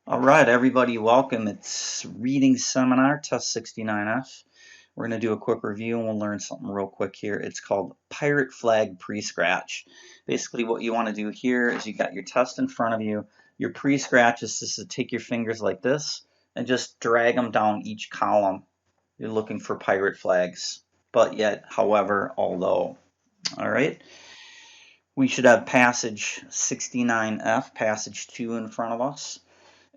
All right, everybody, welcome. It's reading seminar, test 69F. We're going to do a quick review and we'll learn something real quick here. It's called Pirate Flag Pre-Scratch. Basically, what you want to do here is you got your test in front of you. Your pre-scratch is just to take your fingers like this and just drag them down each column. You're looking for pirate flags, but yet, however, although. All right. We should have passage 69F, passage 2 in front of us.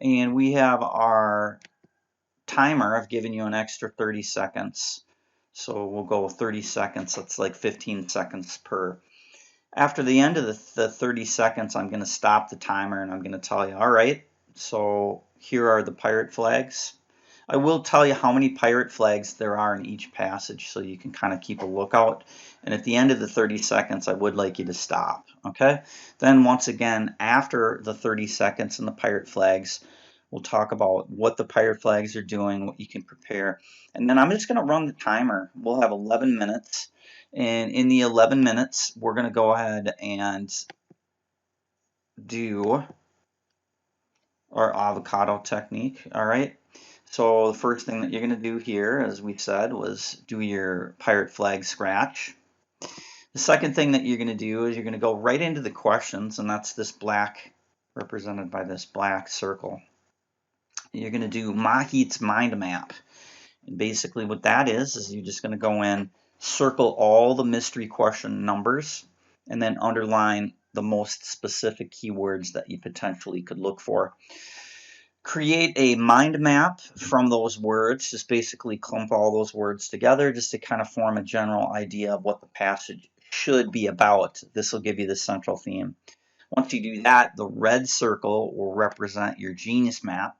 And we have our timer. I've given you an extra 30 seconds. So we'll go 30 seconds. That's like 15 seconds per. After the end of the 30 seconds, I'm going to stop the timer and I'm going to tell you, all right, so here are the pirate flags. I will tell you how many pirate flags there are in each passage so you can kind of keep a lookout. And at the end of the 30 seconds, I would like you to stop. Okay? Then once again, after the 30 seconds and the pirate flags, we'll talk about what the pirate flags are doing, what you can prepare. And then I'm just going to run the timer. We'll have 11 minutes. And in the 11 minutes, we're going to go ahead and do our avocado technique. All right? So the first thing that you're going to do here, as we said, was do your pirate flag scratch. The second thing that you're going to do is you're going to go right into the questions, and that's this black, represented by this black circle. You're going to do Mahit's mind map. And basically what that is you're just going to go in, circle all the mystery question numbers, and then underline the most specific keywords that you potentially could look for. Create a mind map from those words, just basically clump all those words together just to kind of form a general idea of what the passage should be about. This will give you the central theme. Once you do that, the red circle will represent your genius map.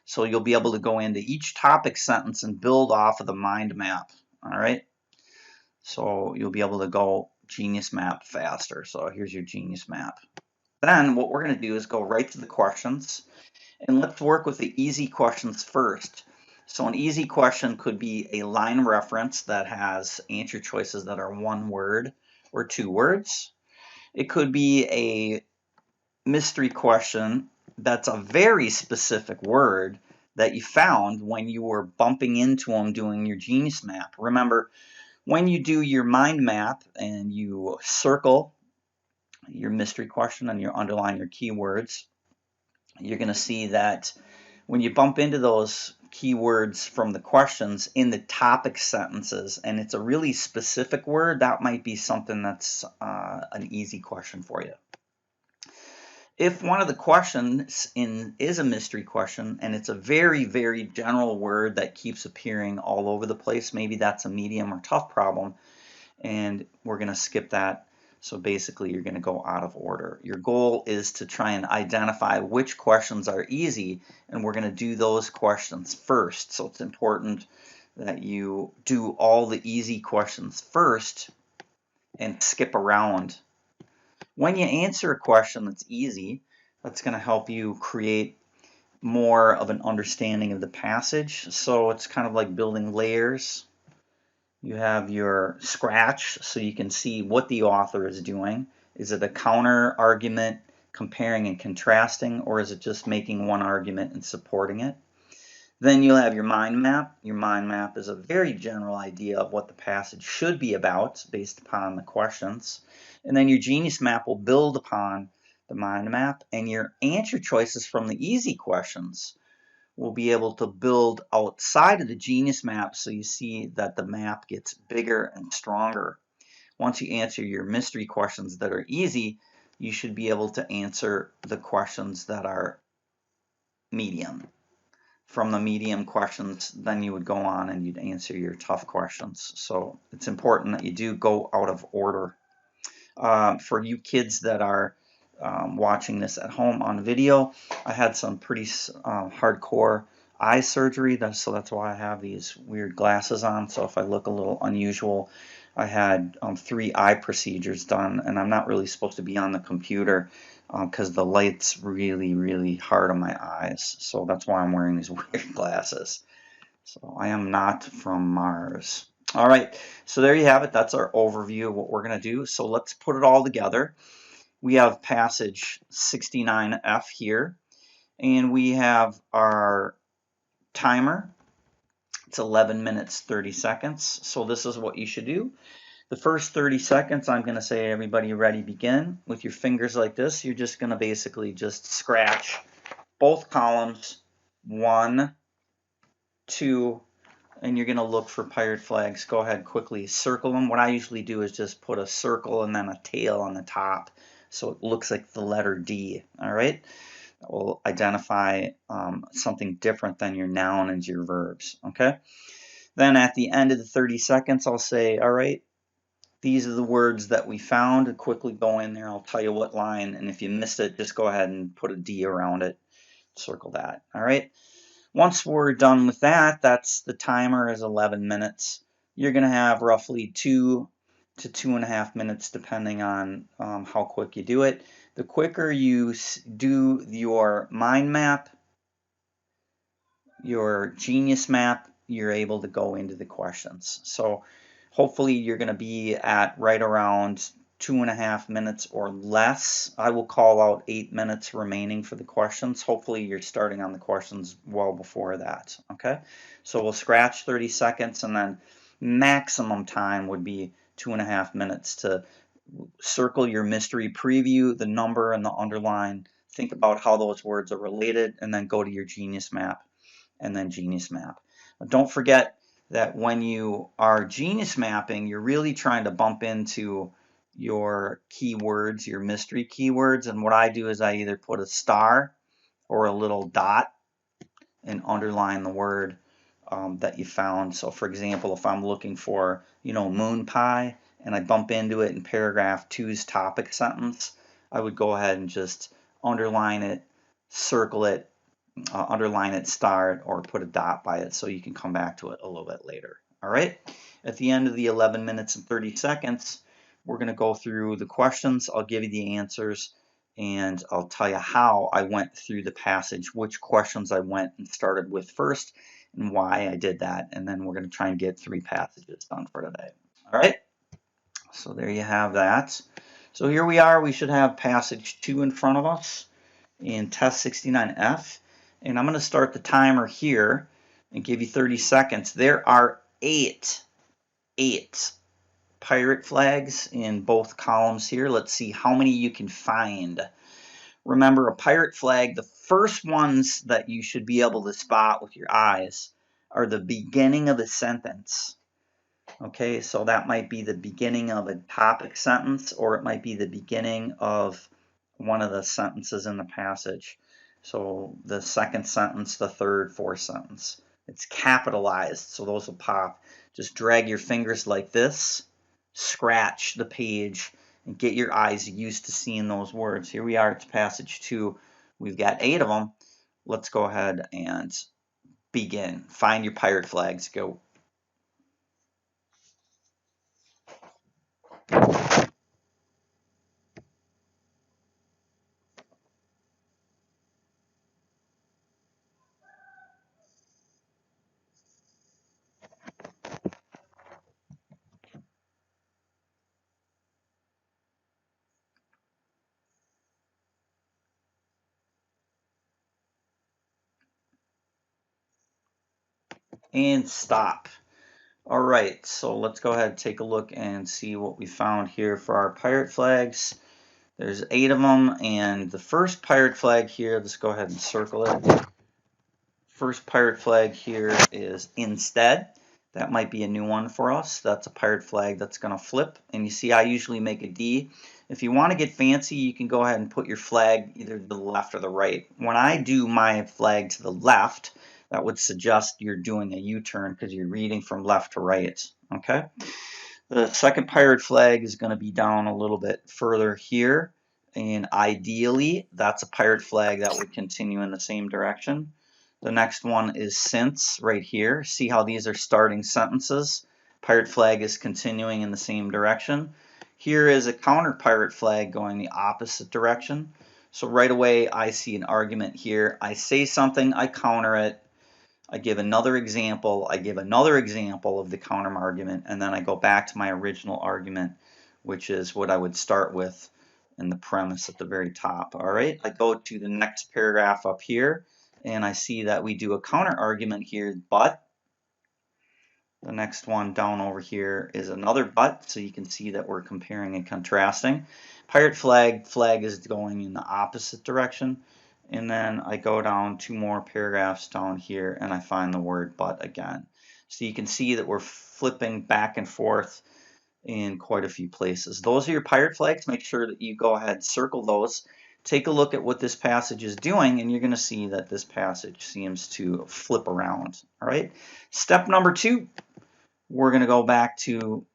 So you'll be able to go into each topic sentence and build off of the mind map. All right. So you'll be able to go genius map faster. So here's your genius map. Then what we're going to do is go right to the questions. And let's work with the easy questions first. So an easy question could be a line reference that has answer choices that are one word or two words. It could be a mystery question that's a very specific word that you found when you were bumping into them doing your genius map. Remember, when you do your mind map and you circle your mystery question and you underline your keywords, you're going to see that when you bump into those keywords from the questions in the topic sentences and it's a really specific word, that might be something that's an easy question for you. If one of the questions is a mystery question and it's a very, very general word that keeps appearing all over the place, maybe that's a medium or tough problem, and we're going to skip that. So basically, you're going to go out of order. Your goal is to try and identify which questions are easy, and we're going to do those questions first. So it's important that you do all the easy questions first and skip around. When you answer a question that's easy, that's going to help you create more of an understanding of the passage. So it's kind of like building layers. You have your scratch so you can see what the author is doing. Is it a counter argument, comparing and contrasting, or is it just making one argument and supporting it? Then you'll have your mind map. Your mind map is a very general idea of what the passage should be about based upon the questions. And then your genius map will build upon the mind map, and your answer choices from the easy questions will be able to build outside of the genius map so you see that the map gets bigger and stronger. Once you answer your mystery questions that are easy, you should be able to answer the questions that are medium. From the medium questions, then you would go on and you'd answer your tough questions. So it's important that you do go out of order. For you kids that are watching this at home on video, I had some pretty hardcore eye surgery, so that's why I have these weird glasses on. So if I look a little unusual, I had 3 eye procedures done, and I'm not really supposed to be on the computer because the light's really, really hard on my eyes. So that's why I'm wearing these weird glasses. So I am not from Mars. All right, so there you have it. That's our overview of what we're going to do. So let's put it all together. We have passage 69F here, And we have our timer. It's 11 minutes 30 seconds. So this is what you should do. The first 30 seconds, I'm going to say, everybody ready, begin. With your fingers like this, you're just going to basically just scratch both columns, 1, 2, and you're going to look for pirate flags. Go ahead, quickly circle them. What I usually do is just put a circle and then a tail on the top so it looks like the letter D. All right? That will identify something different than your noun and your verbs. Okay? Then at the end of the 30 seconds, I'll say, all right, these are the words that we found. And quickly go in there. I'll tell you what line. And if you missed it, just go ahead and put a D around it. Circle that. All right? Once we're done with that, that's the timer is 11 minutes. You're going to have roughly 2 to 2.5 minutes depending on how quick you do it. The quicker you do your mind map, your genius map, you're able to go into the questions. So hopefully you're going to be at right around 2.5 minutes or less. I will call out 8 minutes remaining for the questions. Hopefully you're starting on the questions well before that. Okay, so we'll scratch 30 seconds and then maximum time would be 2.5 minutes to circle your mystery preview, the number and the underline. Think about how those words are related and then go to your genius map and then genius map. Don't forget that when you are genius mapping, you're really trying to bump into your keywords, your mystery keywords. And what I do is I either put a star or a little dot and underline the word that you found. So for example, if I'm looking for, moon pie and I bump into it in paragraph 2's topic sentence, I would go ahead and just underline it, circle it, underline it, star it, or put a dot by it so you can come back to it a little bit later. All right. At the end of the 11 minutes and 30 seconds, we're going to go through the questions. I'll give you the answers and I'll tell you how I went through the passage, which questions I went and started with first and why I did that. And then we're going to try and get 3 passages done for today. All right. So there you have that. So here we are. We should have passage 2 in front of us in test 69F. And I'm going to start the timer here and give you 30 seconds. There are 8 pirate flags in both columns here. Let's see how many you can find. Remember, a pirate flag, the first ones that you should be able to spot with your eyes are the beginning of a sentence. Okay, so that might be the beginning of a topic sentence, or it might be the beginning of one of the sentences in the passage. So the second sentence, the third, fourth sentence. It's capitalized, so those will pop. Just drag your fingers like this, scratch the page, and get your eyes used to seeing those words. Here we are, it's passage 2. We've got 8 of them. Let's go ahead and begin. Find your pirate flags. Go. And stop. All right, so let's go ahead and take a look and see what we found here for our pirate flags. There's 8 of them, and the first pirate flag here, let's go ahead and circle it. First pirate flag here is instead. That might be a new one for us. That's a pirate flag that's going to flip. And you see I usually make a D. If you want to get fancy, you can go ahead and put your flag either to the left or the right. When I do my flag to the left, that would suggest you're doing a U-turn because you're reading from left to right. Okay. The second pirate flag is going to be down a little bit further here. And ideally, that's a pirate flag that would continue in the same direction. The next one is since right here. See how these are starting sentences? Pirate flag is continuing in the same direction. Here is a counter pirate flag going the opposite direction. So right away I see an argument here. I say something, I counter it. I give another example, I give another example of the counter argument, and then I go back to my original argument, which is what I would start with and the premise at the very top. All right, I go to the next paragraph up here, and I see that we do a counter argument here, but the next one down over here is another but, so you can see that we're comparing and contrasting. Pirate flag is going in the opposite direction. And then I go down 2 more paragraphs down here and I find the word but again. So you can see that we're flipping back and forth in quite a few places. Those are your pirate flags. Make sure that you go ahead, circle those. Take a look at what this passage is doing, and you're going to see that this passage seems to flip around. All right. Step number 2. We're going to go back to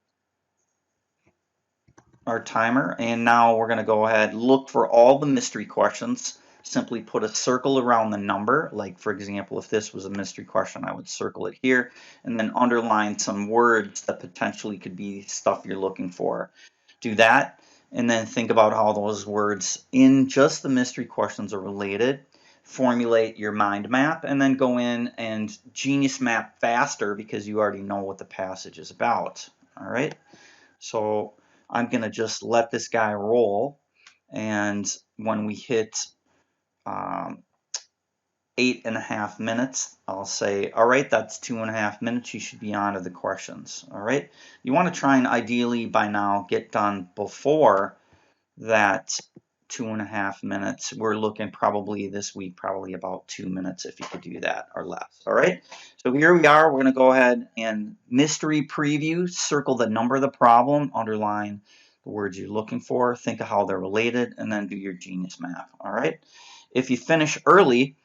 our timer, and now we're going to go ahead, look for all the mystery questions. Simply put a circle around the number. Like, for example, if this was a mystery question, I would circle it here and then underline some words that potentially could be stuff you're looking for. Do that, and then think about how those words in just the mystery questions are related. Formulate your mind map, and then go in and genius map faster because you already know what the passage is about. All right, so I'm going to just let this guy roll, and when we hit 8.5 minutes, I'll say, all right, that's 2.5 minutes. You should be on to the questions. All right, you want to try and ideally by now get done before that 2.5 minutes. We're looking probably this week, probably about 2 minutes if you could do that or less. All right, so here we are. We're going to go ahead and mystery preview, circle the number of the problem, underline the words you're looking for, think of how they're related, and then do your genius map. All right, if you finish early,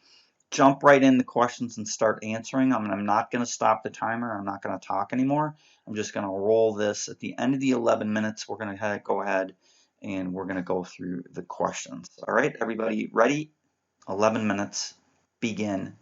jump right in the questions and start answering. I'm not going to stop the timer. I'm not going to talk anymore. I'm just going to roll this. At the end of the 11 minutes, we're going to go ahead and we're going to go through the questions. All right, everybody ready? 11 minutes, begin.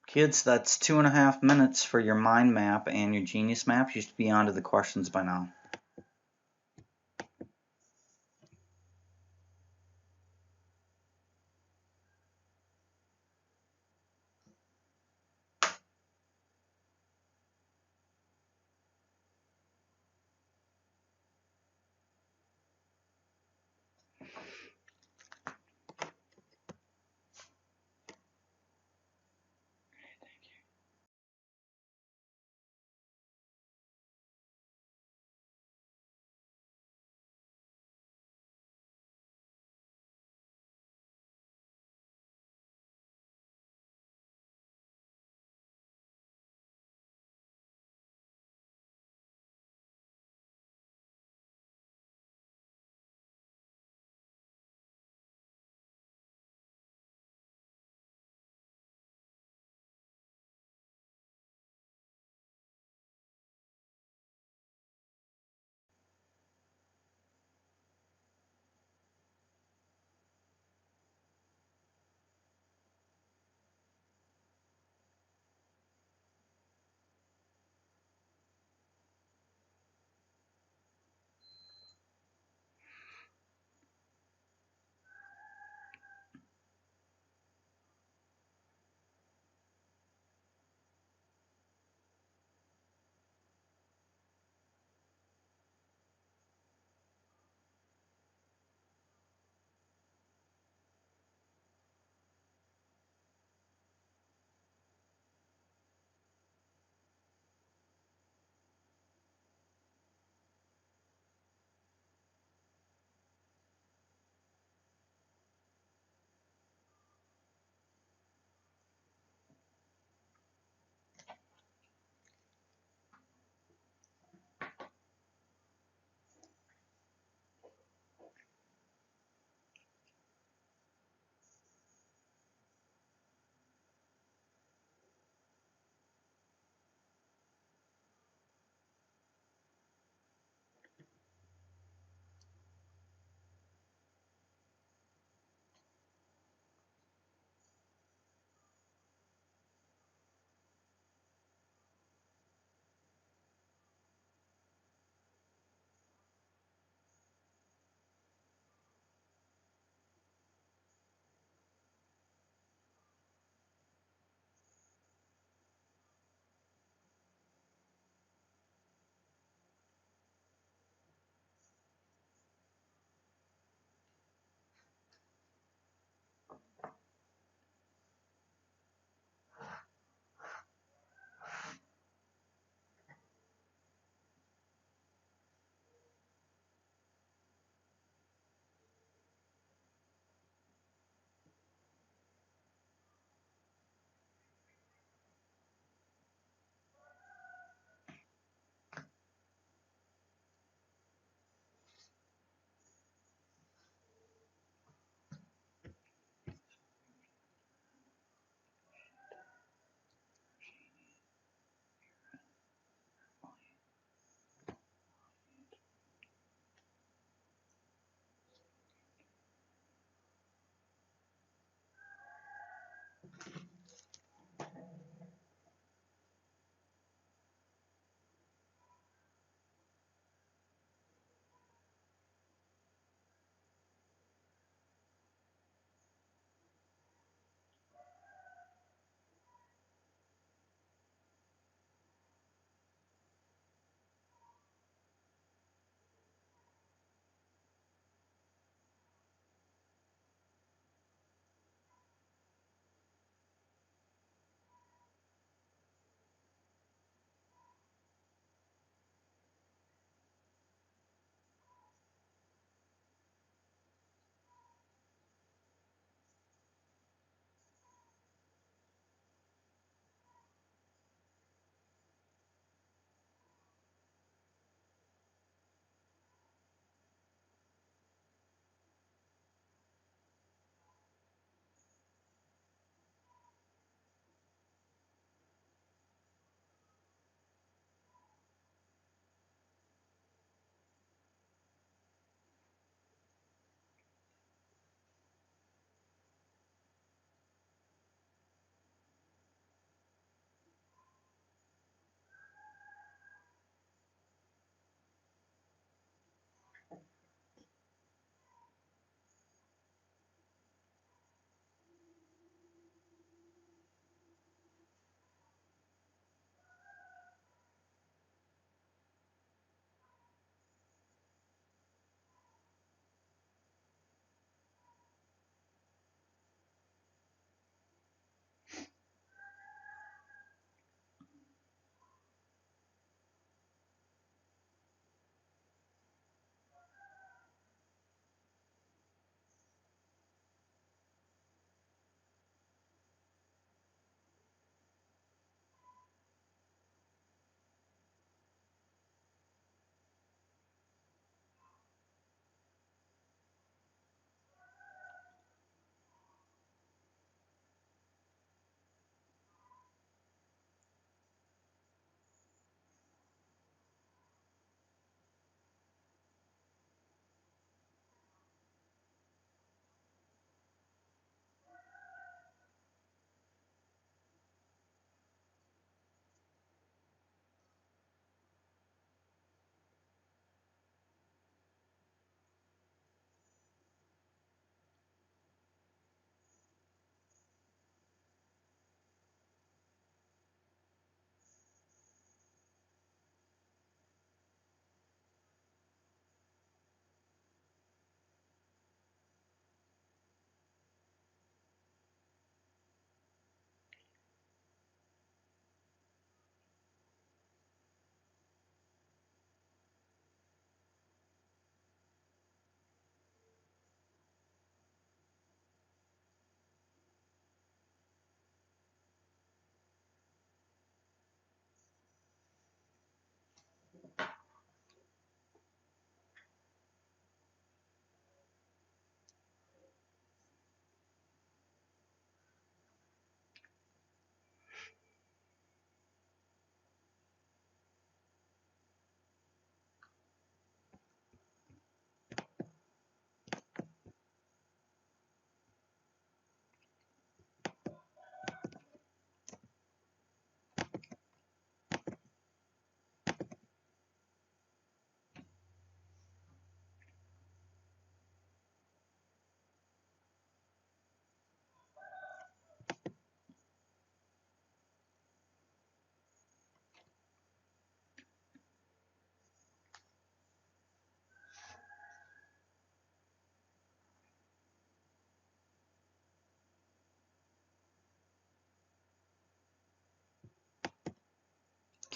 Kids, that's 2.5 minutes for your mind map and your genius map. You should be on to the questions by now.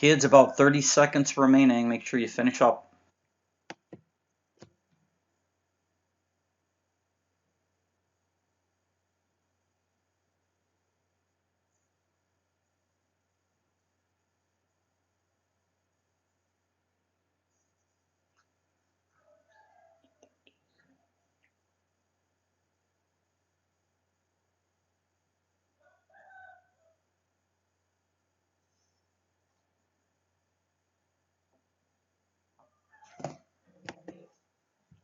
Kids, about 30 seconds remaining. Make sure you finish up.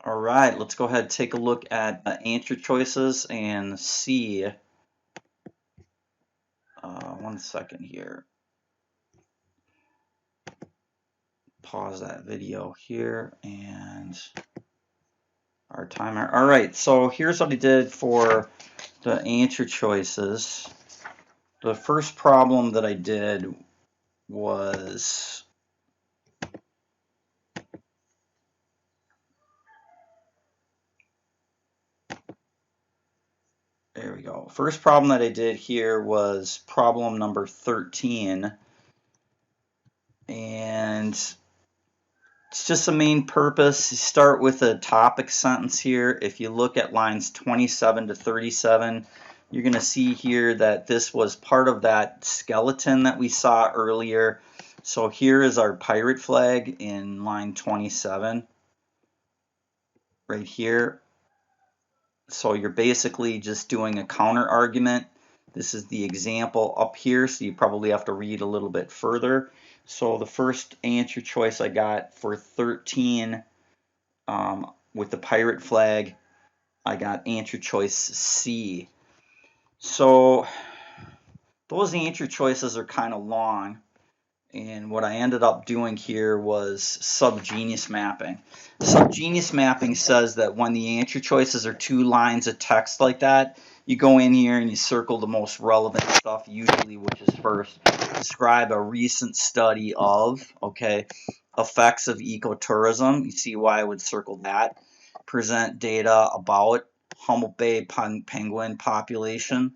All right, let's go ahead and take a look at answer choices and see. 1 second here. Pause that video here and our timer. All right, so here's what I did for the answer choices. The first problem that I did was there we go. First problem that I did here was problem number 13. And it's just the main purpose. You start with a topic sentence here. If you look at lines 27 to 37, you're going to see here that this was part of that skeleton that we saw earlier. So here is our pirate flag in line 27, right here. So you're basically just doing a counter argument. This is the example up here, so you probably have to read a little bit further. So the first answer choice I got for 13 with the pirate flag, I got answer choice C. So those answer choices are kind of long. And what I ended up doing here was subgenius mapping. Subgenius mapping says that when the answer choices are 2 lines of text like that, you go in here and you circle the most relevant stuff, usually, which is first. Describe a recent study of, okay, effects of ecotourism. You see why I would circle that. Present data about Humboldt Bay penguin population.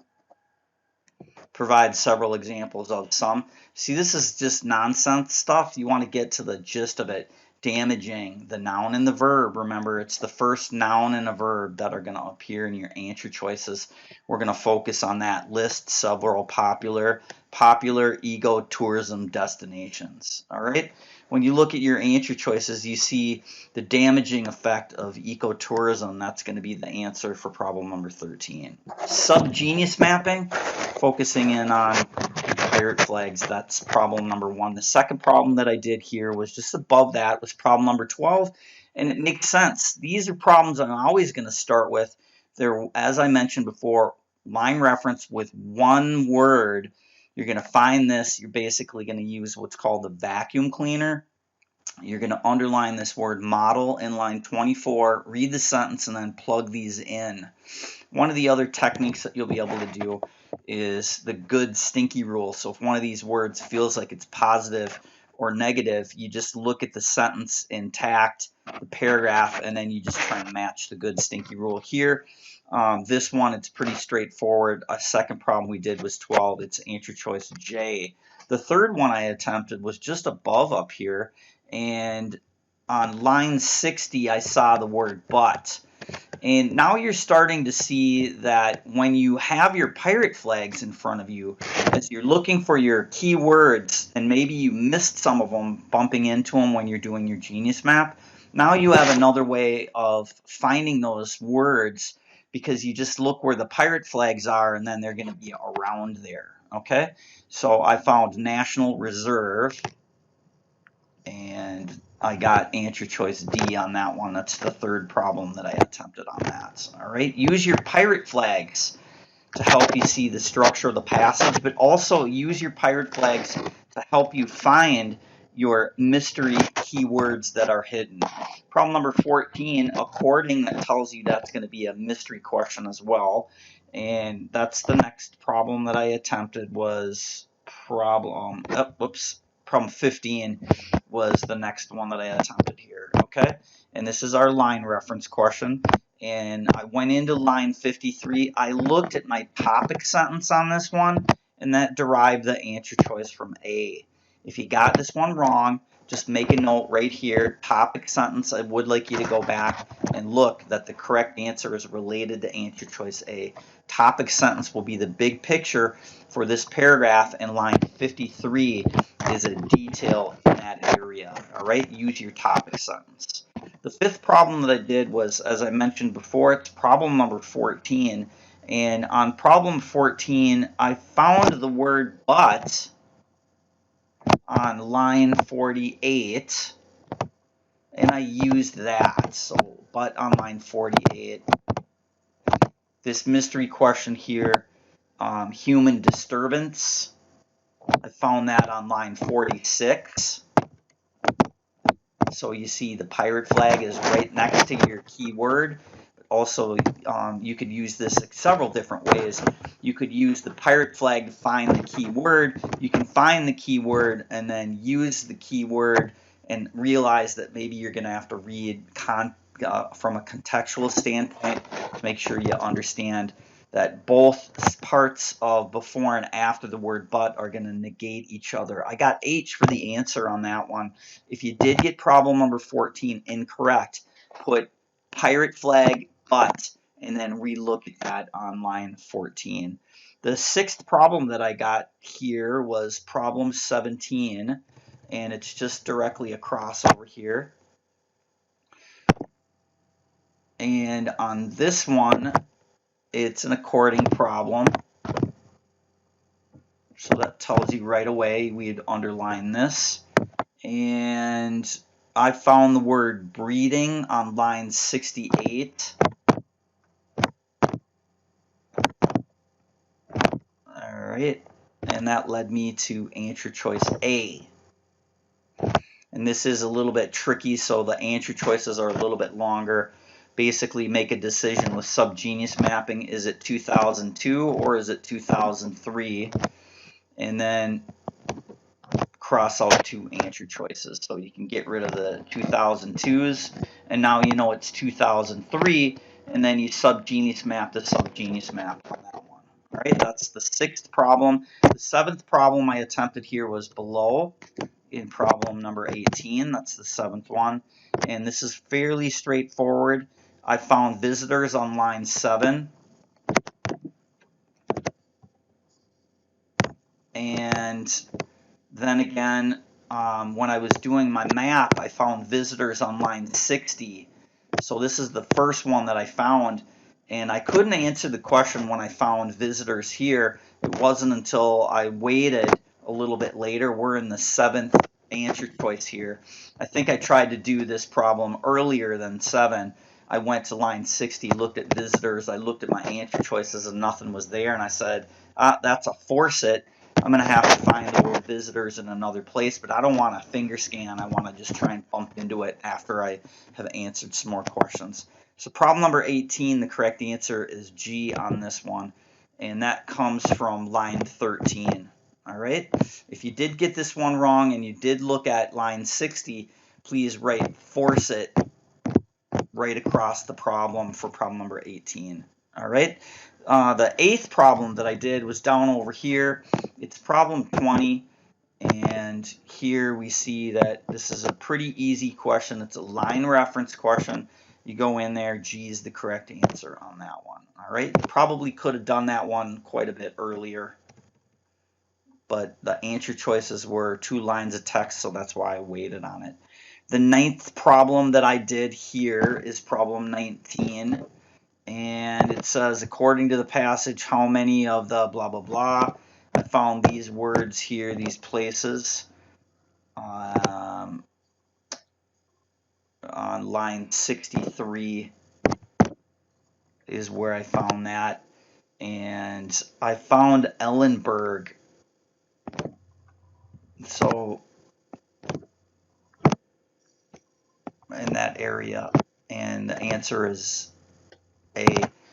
Provide several examples of some. See, this is just nonsense stuff. You want to get to the gist of it. Damaging the noun and the verb. Remember, it's the first noun and a verb that are going to appear in your answer choices. We're going to focus on that. List several popular ecotourism destinations. All right. When you look at your answer choices, you see the damaging effect of ecotourism. That's going to be the answer for problem number 13. Subgenius mapping, focusing in on pirate flags. That's problem number 1. The second problem that I did here was just above that, was problem number 12, and it makes sense. These are problems I'm always going to start with. They're, as I mentioned before, line reference with one word. You're going to find this. You're basically going to use what's called the vacuum cleaner. You're going to underline this word model in line 24, read the sentence, and then plug these in. One of the other techniques that you'll be able to do is the good stinky rule. So if one of these words feels like it's positive or negative, you just look at the sentence intact, the paragraph, and then you just try and match the good stinky rule here. This one, it's pretty straightforward. A second problem we did was 12. It's answer choice J. The third one I attempted was just above up here, and on line 60 I saw the word but. And now you're starting to see that when you have your pirate flags in front of you, as you're looking for your keywords, and maybe you missed some of them bumping into them when you're doing your genius map, now you have another way of finding those words, because you just look where the pirate flags are and then they're going to be around there. Okay, so I found National Reserve and I got answer choice D on that one. That's the third problem that I attempted on that. All right, use your pirate flags to help you see the structure of the passage, but also use your pirate flags to help you find your mystery keywords that are hidden. Problem number 14, according, that tells you that's going to be a mystery question as well. And that's the next problem that I attempted was problem 15 was the next one that I attempted here. Okay, and this is our line reference question. And I went into line 53. I looked at my topic sentence on this one, and that derived the answer choice from A. If you got this one wrong, just make a note right here, topic sentence. I would like you to go back and look that the correct answer is related to answer choice A. Topic sentence will be the big picture for this paragraph, and line 53 is a detail in that area. All right, use your topic sentence. The fifth problem that I did was, as I mentioned before, it's problem number 14. And on problem 14, I found the word but on line 48, and I used that. So, but on line 48, this mystery question here, human disturbance, I found that on line 46. So you see the pirate flag is right next to your keyword. Also, you could use this several different ways. You could use the pirate flag to find the keyword. You can find the keyword and then use the keyword and realize that maybe you're going to have to read from a contextual standpoint to make sure you understand that both parts of before and after the word but are going to negate each other. I got H for the answer on that one. If you did get problem number 14 incorrect, put pirate flag but, and then relook at that on line 14. The sixth problem that I got here was problem 17, and it's just directly across over here. And on this one, it's an according problem. So that tells you right away we'd underline this. And I found the word breeding on line 68. Alright, and that led me to answer choice A. And this is a little bit tricky, so the answer choices are a little bit longer. Basically, make a decision with subgenius mapping. Is it 2002 or is it 2003? And then cross out two answer choices. So you can get rid of the 2002s, and now you know it's 2003, and then you subgenius map the subgenius map on that one. All right, that's the sixth problem. The seventh problem I attempted here was below in problem number 18. That's the seventh one, and this is fairly straightforward. I found visitors on line 7, and then again, when I was doing my map, I found visitors on line 60. So this is the first one that I found, and I couldn't answer the question when I found visitors here. It wasn't until I waited a little bit later. We're in the seventh answer choice here. I think I tried to do this problem earlier than 7. I went to line 60, looked at visitors, I looked at my answer choices, and nothing was there, and I said, that's a force it. I'm going to have to find the word visitors in another place, but I don't want a finger scan. I want to just try and bump into it after I have answered some more questions. So problem number 18, the correct answer is G on this one, and that comes from line 13. All right. If you did get this one wrong and you did look at line 60, please write force it right across the problem for problem number 18. All right. The eighth problem that I did was down over here. It's problem 20, and here we see that this is a pretty easy question. It's a line reference question. You go in there, G is the correct answer on that one. All right. You probably could have done that one quite a bit earlier, but the answer choices were 2 lines of text, so that's why I waited on it. The ninth problem that I did here is problem 19, and it says, according to the passage, how many of the blah, blah, blah. I found these words here, these places, on line 63 is where I found that, and I found Ellenberg. So in that area, and the answer is A.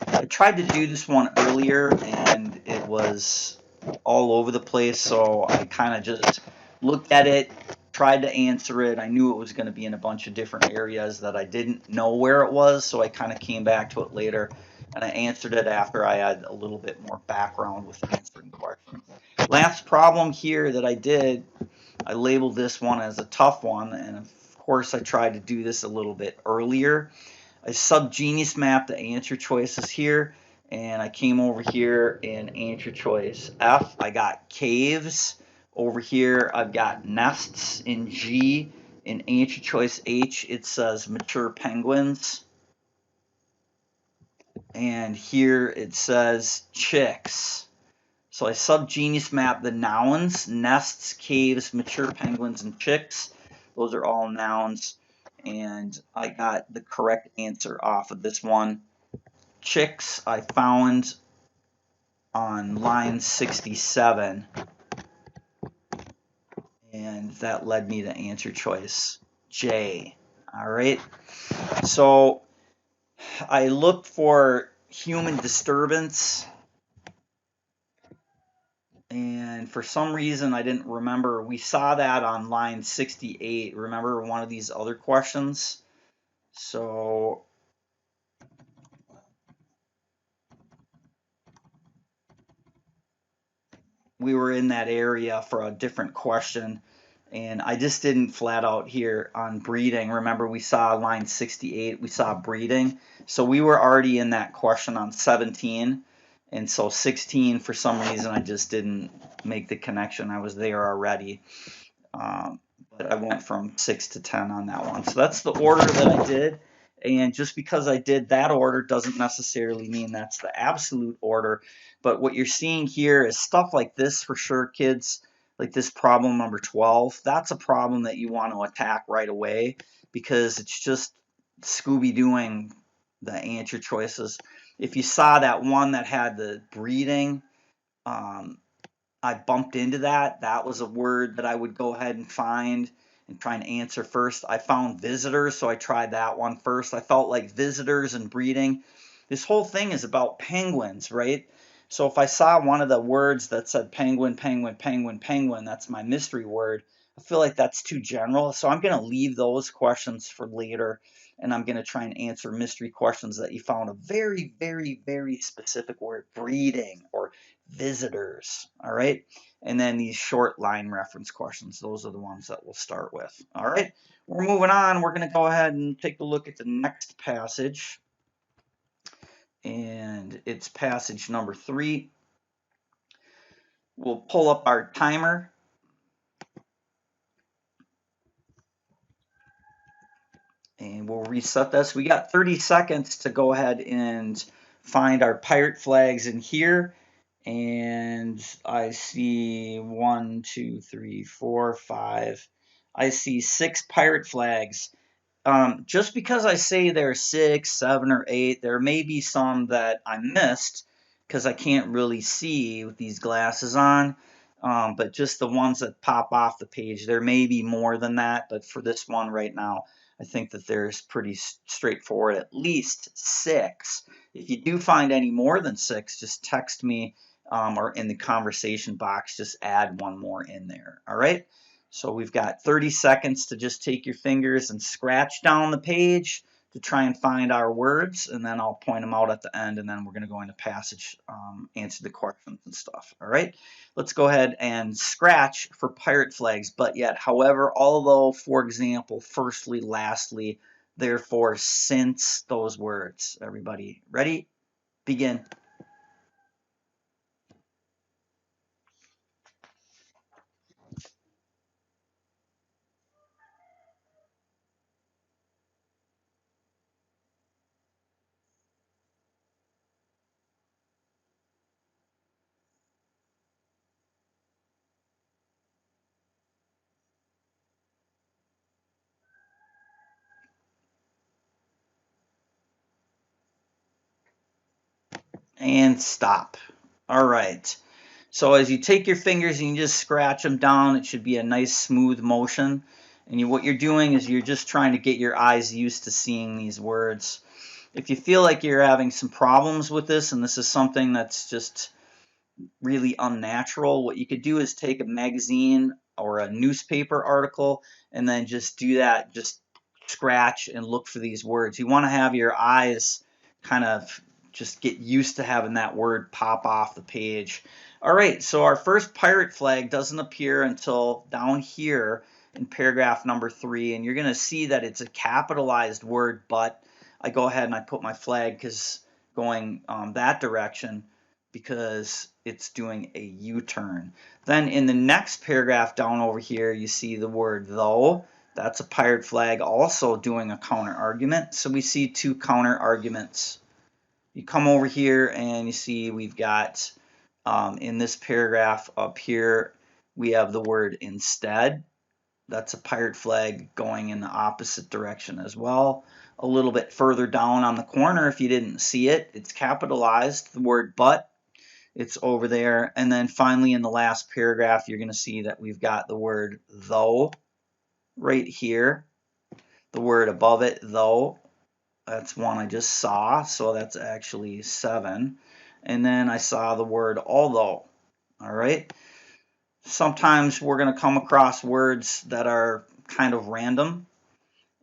I tried to do this one earlier and it was all over the place, so I kind of just looked at it, tried to answer it. I knew it was going to be in a bunch of different areas that I didn't know where it was, so I kind of came back to it later, and I answered it after I had a little bit more background with answering questions. Last problem here that I did I labeled this one as a tough one, and of course I tried to do this a little bit earlier. I sub-genius mapped the answer choices here, and I came over here in answer choice F. I got caves. Over here I've got nests in G. In answer choice H it says mature penguins. And here it says chicks. So I sub-genius mapped the nouns, nests, caves, mature penguins, and chicks. Those are all nouns. And I got the correct answer off of this one. Chicks I found on line 67. And that led me to answer choice J. All right. So I looked for human disturbance. And for some reason, I didn't remember. We saw that on line 68. Remember one of these other questions? So we were in that area for a different question. And I just didn't flat out here on breeding. Remember, we saw line 68. We saw breeding. So we were already in that question on 17. And so 16, for some reason, I just didn't make the connection. I was there already. But I went from 6 to 10 on that one. So that's the order that I did. And just because I did that order doesn't necessarily mean that's the absolute order. But what you're seeing here is stuff like this for sure, kids. Like this problem number 12. That's a problem that you want to attack right away because it's just Scooby-Dooing the answer choices. If you saw that one that had the breeding, I bumped into that. That was a word that I would go ahead and find and try and answer first. I found visitors, so I tried that one first. I felt like visitors and breeding. This whole thing is about penguins, right? So if I saw one of the words that said penguin, penguin, penguin, penguin, that's my mystery word. I feel like that's too general. So I'm going to leave those questions for later, and I'm going to try and answer mystery questions that you found a very, very, very specific word, breeding or visitors. All right. And then these short line reference questions, those are the ones that we'll start with. All right. We're moving on. We're going to go ahead and take a look at the next passage. And it's passage number 3. We'll pull up our timer. And we'll reset this. We got 30 seconds to go ahead and find our pirate flags in here. And I see 1, 2, 3, 4, 5. I see 6 pirate flags. Just because I say there's 6, 7, or 8, there may be some that I missed because I can't really see with these glasses on. But just the ones that pop off the page, there may be more than that. But for this one right now, I think that there's pretty straightforward, at least 6. If you do find any more than 6, just text me or in the conversation box, just add one more in there. All right. So we've got 30 seconds to just take your fingers and scratch down the page to try and find our words, and then I'll point them out at the end, and then we're going to go into passage, answer the questions and stuff. All right, let's go ahead and scratch for pirate flags, but yet, however, although, for example, firstly, lastly, therefore, since, those words. Everybody ready? Begin. And stop. All right. So as you take your fingers and you just scratch them down, it should be a nice smooth motion. And what you're doing is you're just trying to get your eyes used to seeing these words. If you feel like you're having some problems with this, and this is something that's just really unnatural, what you could do is take a magazine or a newspaper article and then just do that, just scratch and look for these words. You want to have your eyes kind of just get used to having that word pop off the page. All right, so our first pirate flag doesn't appear until down here in paragraph number 3, and you're going to see that it's a capitalized word, but I go ahead and I put my flag because going that direction because it's doing a U-turn. Then in the next paragraph down over here, you see the word though. That's a pirate flag also doing a counter argument. So we see two counter arguments. You come over here and you see we've got in this paragraph up here, we have the word instead. That's a pirate flag going in the opposite direction as well. A little bit further down on the corner, if you didn't see it, it's capitalized, the word but. It's over there. And then finally in the last paragraph, you're going to see that we've got the word though right here. The word above it, though, that's one I just saw, so that's actually 7. And then I saw the word although. All right. Sometimes we're going to come across words that are kind of random.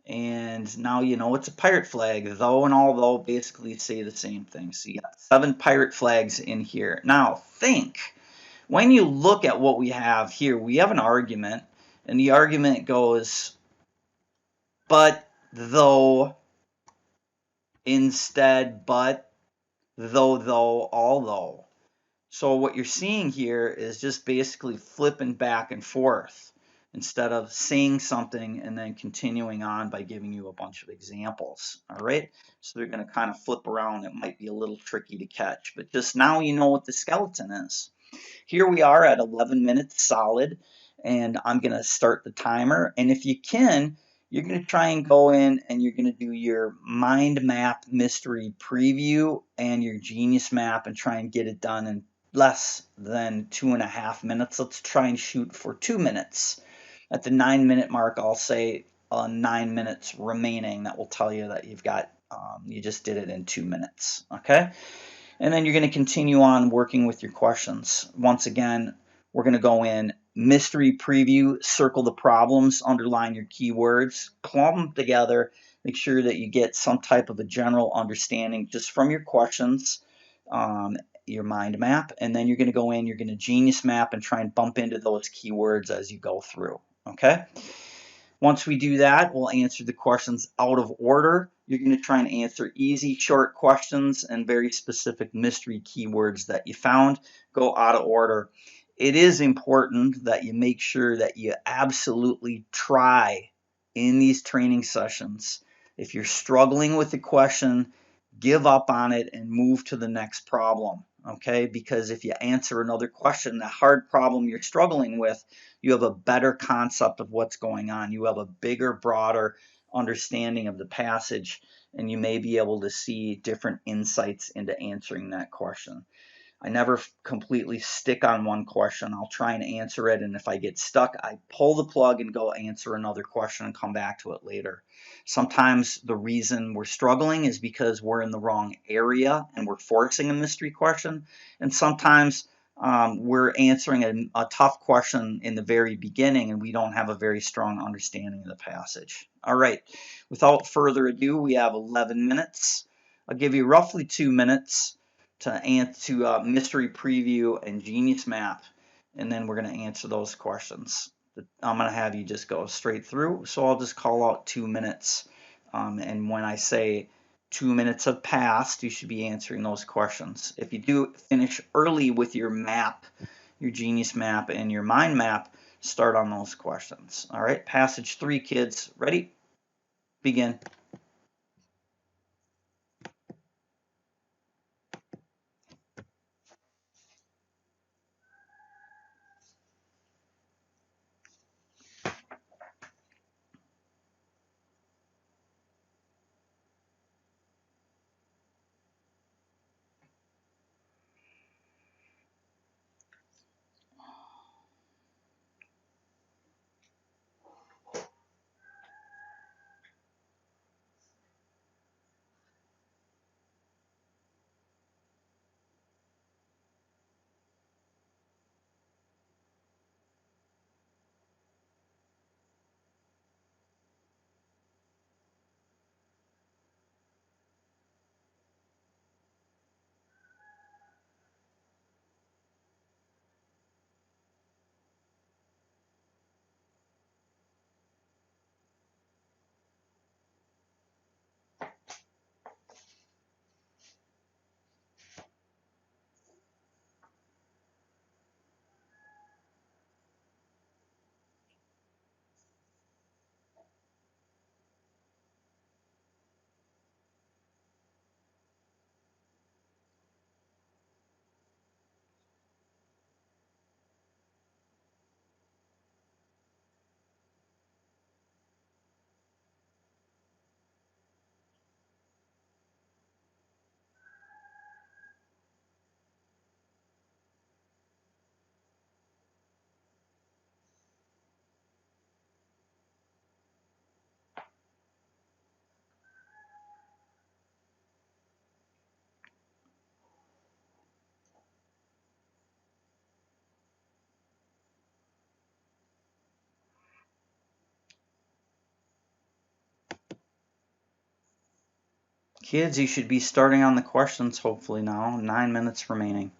And now you know it's a pirate flag. Though and although basically say the same thing. So you got 7 pirate flags in here. Now think, when you look at what we have here, we have an argument. And the argument goes, but, though, instead, but, though, although. So what you're seeing here is just basically flipping back and forth instead of saying something and then continuing on by giving you a bunch of examples. All right, so they're going to kind of flip around. It might be a little tricky to catch, but just now you know what the skeleton is. Here we are at 11 minutes solid, and I'm going to start the timer. And if you can, you're going to try and go in and you're going to do your mind map mystery preview and your genius map and try and get it done in less than 2.5 minutes. Let's try and shoot for 2 minutes. At the 9-minute mark, I'll say 9 minutes remaining. That will tell you that you've got you just did it in 2 minutes. Okay. And then you're going to continue on working with your questions. Once again, we're going to go in mystery preview, circle the problems, underline your keywords, clump them together, make sure that you get some type of a general understanding just from your questions, your mind map, and then you're going to go in, you're going to genius map and try and bump into those keywords as you go through. Okay? Once we do that, we'll answer the questions out of order. You're going to try and answer easy, short questions and very specific mystery keywords that you found. Go out of order. It is important that you make sure that you absolutely try in these training sessions. If you're struggling with the question, give up on it and move to the next problem. Okay, because if you answer another question, the hard problem you're struggling with, you have a better concept of what's going on. You have a bigger, broader understanding of the passage, and you may be able to see different insights into answering that question. I never completely stick on one question. I'll try and answer it, and if I get stuck, I pull the plug and go answer another question and come back to it later. Sometimes the reason we're struggling is because we're in the wrong area and we're forcing a mystery question, and sometimes we're answering a tough question in the very beginning and we don't have a very strong understanding of the passage. All right, without further ado, we have 11 minutes. I'll give you roughly 2 minutes to mystery preview and genius map, and then we're going to answer those questions. I'm going to have you just go straight through, so I'll just call out 2 minutes, and when I say 2 minutes have passed, you should be answering those questions. If you do finish early with your map, your genius map and your mind map, start on those questions. All right, passage 3, kids. Ready? Begin. Kids, you should be starting on the questions hopefully now. 9 minutes remaining.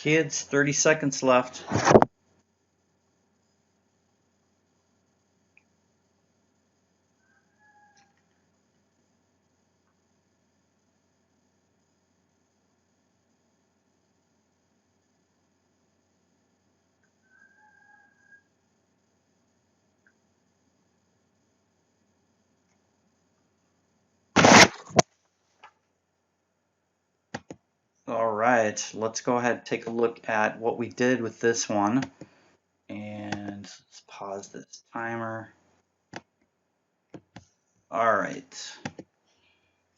kids, 30 seconds left. All right, let's go ahead and take a look at what we did with this one. And let's pause this timer. All right.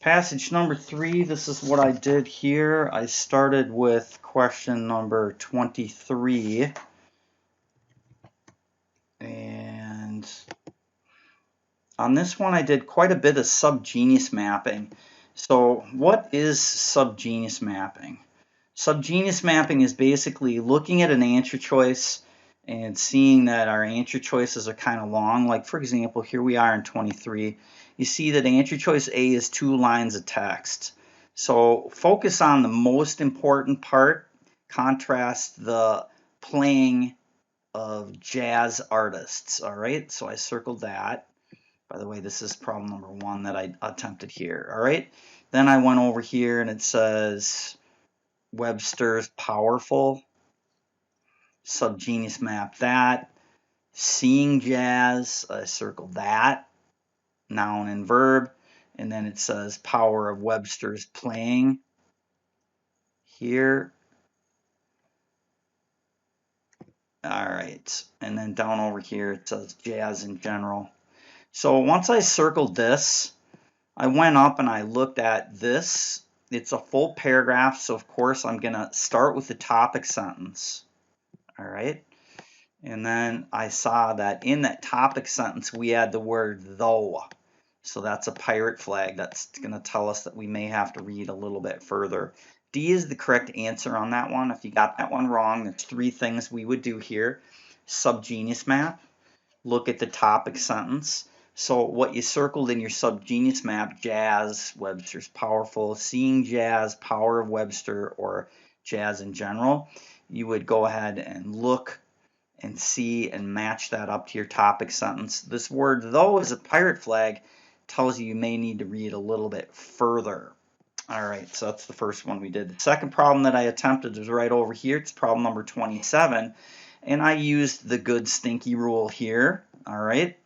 Passage number 3, this is what I did here. I started with question number 23. And on this one, I did quite a bit of subgenus mapping. So what is subgenus mapping? Subgenus mapping is basically looking at an answer choice and seeing that our answer choices are kind of long. Like, for example, here we are in 23. You see that answer choice A is 2 lines of text. So focus on the most important part, contrast the playing of jazz artists. All right, so I circled that. By the way, this is problem number 1 that I attempted here. All right, then I went over here and it says Webster's powerful. Subgenus map that. Seeing jazz, I circled that. Noun and verb. And then it says power of Webster's playing here. All right, and then down over here it says jazz in general. So once I circled this, I went up and I looked at this. It's a full paragraph, so of course I'm going to start with the topic sentence. All right, and then I saw that in that topic sentence we had the word though. So that's a pirate flag. That's going to tell us that we may have to read a little bit further. D is the correct answer on that one. If you got that one wrong, there's 3 things we would do here. Subgenus map, look at the topic sentence. So what you circled in your subgenus map, jazz, Webster's powerful, seeing jazz, power of Webster, or jazz in general, you would go ahead and look and see and match that up to your topic sentence. This word though is a pirate flag, tells you may need to read a little bit further. All right, so that's the first one we did. The second problem that I attempted was right over here. It's problem number 27, and I used the good stinky rule here. All right,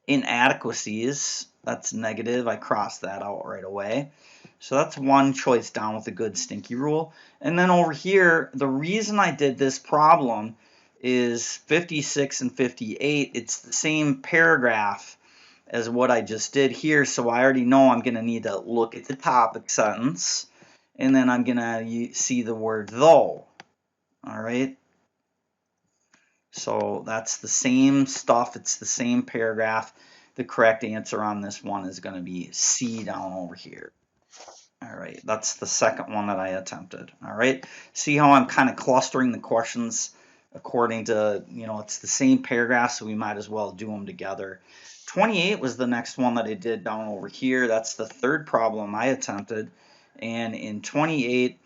inadequacies, that's negative. I crossed that out right away. So that's one choice down with the good stinky rule. And then over here, the reason I did this problem is 56 and 58. It's the same paragraph as what I just did here, so I already know I'm going to need to look at the topic sentence, and then I'm going to see the word though. All right, so that's the same stuff. It's the same paragraph. The correct answer on this one is going to be C down over here. All right, that's the second one that I attempted. All right, see how I'm kind of clustering the questions according to, it's the same paragraph, so we might as well do them together. 28 was the next one that I did down over here. That's the third problem I attempted. And in 28,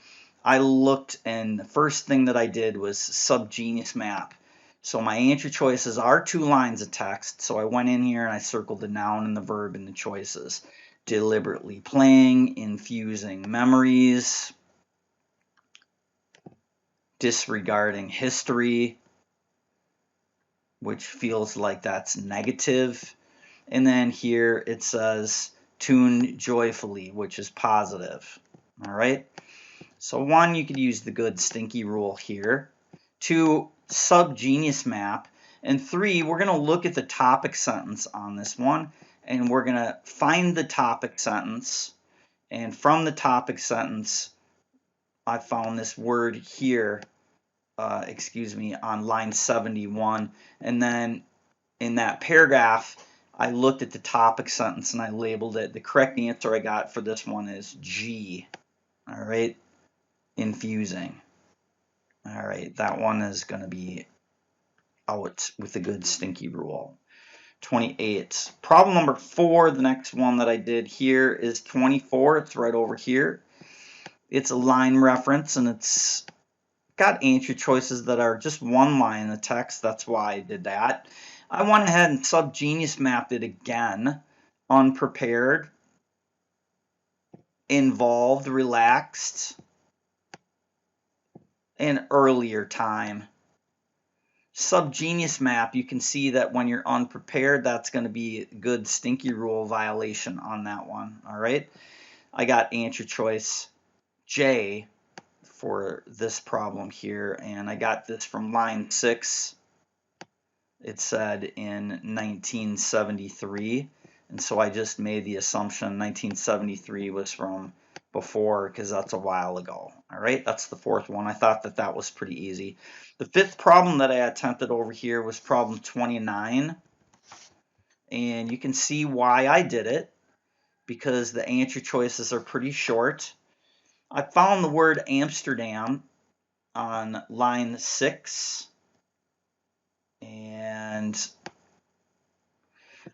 I looked, and the first thing that I did was subgenus map. So my answer choices are 2 lines of text. So I went in here and I circled the noun and the verb in the choices. Deliberately playing, infusing memories, disregarding history, which feels like that's negative. And then here it says tune joyfully, which is positive. All right. So 1, you could use the good stinky rule here. 2, subgenus map. And 3, we're going to look at the topic sentence on this one. And we're going to find the topic sentence. And from the topic sentence, I found this word here, on line 71. And then in that paragraph, I looked at the topic sentence and I labeled it. The correct answer I got for this one is G. All right, infusing. All right, that one is going to be out with the good stinky rule. 28. Problem number 4, the next one that I did here is 24. It's right over here. It's a line reference, and it's got answer choices that are just one line in the text. That's why I did that. I went ahead and subgenius mapped it again. Unprepared, involved, relaxed, and earlier time. Subgenius map, you can see that when you're unprepared, that's going to be a good stinky rule violation on that one. All right. I got answer choice J for this problem here, and I got this from line 6. It said in 1973, and so I just made the assumption 1973 was from before, because that's a while ago. All right, that's the fourth one. I thought that that was pretty easy. The fifth problem that I attempted over here was problem 29, and you can see why I did it, because the answer choices are pretty short. I found the word Amsterdam on line 6, and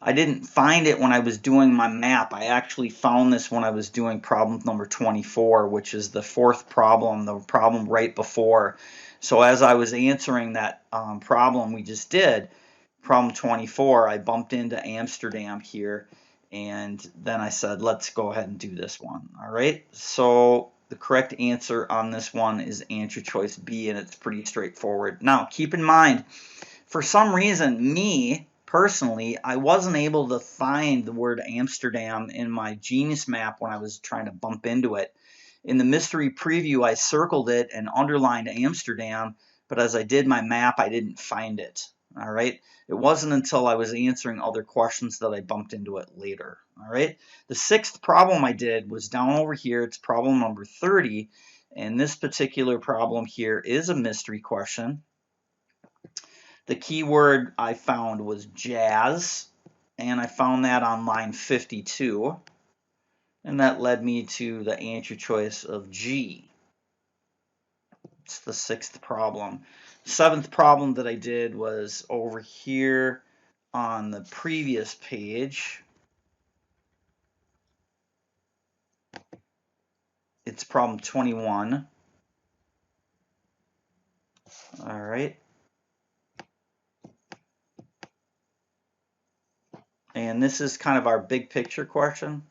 I didn't find it when I was doing my map. I actually found this when I was doing problem number 24, which is the fourth problem, the problem right before. So as I was answering that problem we just did, problem 24, I bumped into Amsterdam here, and then I said, let's go ahead and do this one. All right, so the correct answer on this one is answer choice B, and it's pretty straightforward. Now, keep in mind, for some reason, me, personally, I wasn't able to find the word Amsterdam in my genius map when I was trying to bump into it. In the mystery preview, I circled it and underlined Amsterdam, but as I did my map, I didn't find it. All right. It wasn't until I was answering other questions that I bumped into it later. All right. The sixth problem I did was down over here. It's problem number 30. And this particular problem here is a mystery question. The keyword I found was jazz, and I found that on line 52, and that led me to the answer choice of G. It's the sixth problem. Seventh problem that I did was over here on the previous page. It's problem 21. All right. And this is kind of our big picture question.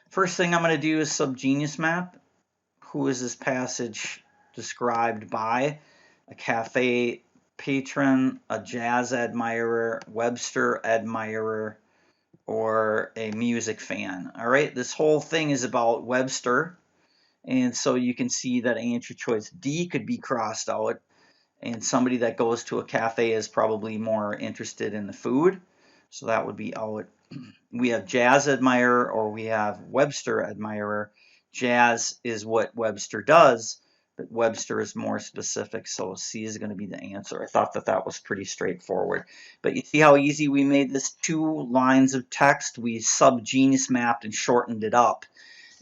First thing I'm going to do is subgenius map. Who is this passage described by? A cafe patron, a jazz admirer, Webster admirer, or a music fan. All right, this whole thing is about Webster, and so you can see that answer choice D could be crossed out, and somebody that goes to a cafe is probably more interested in the food, so that would be out. We have jazz admirer, or we have Webster admirer. Jazz is what Webster does, but Webster is more specific, so C is going to be the answer. I thought that that was pretty straightforward. But you see how easy we made this 2 lines of text? We subgenius mapped and shortened it up,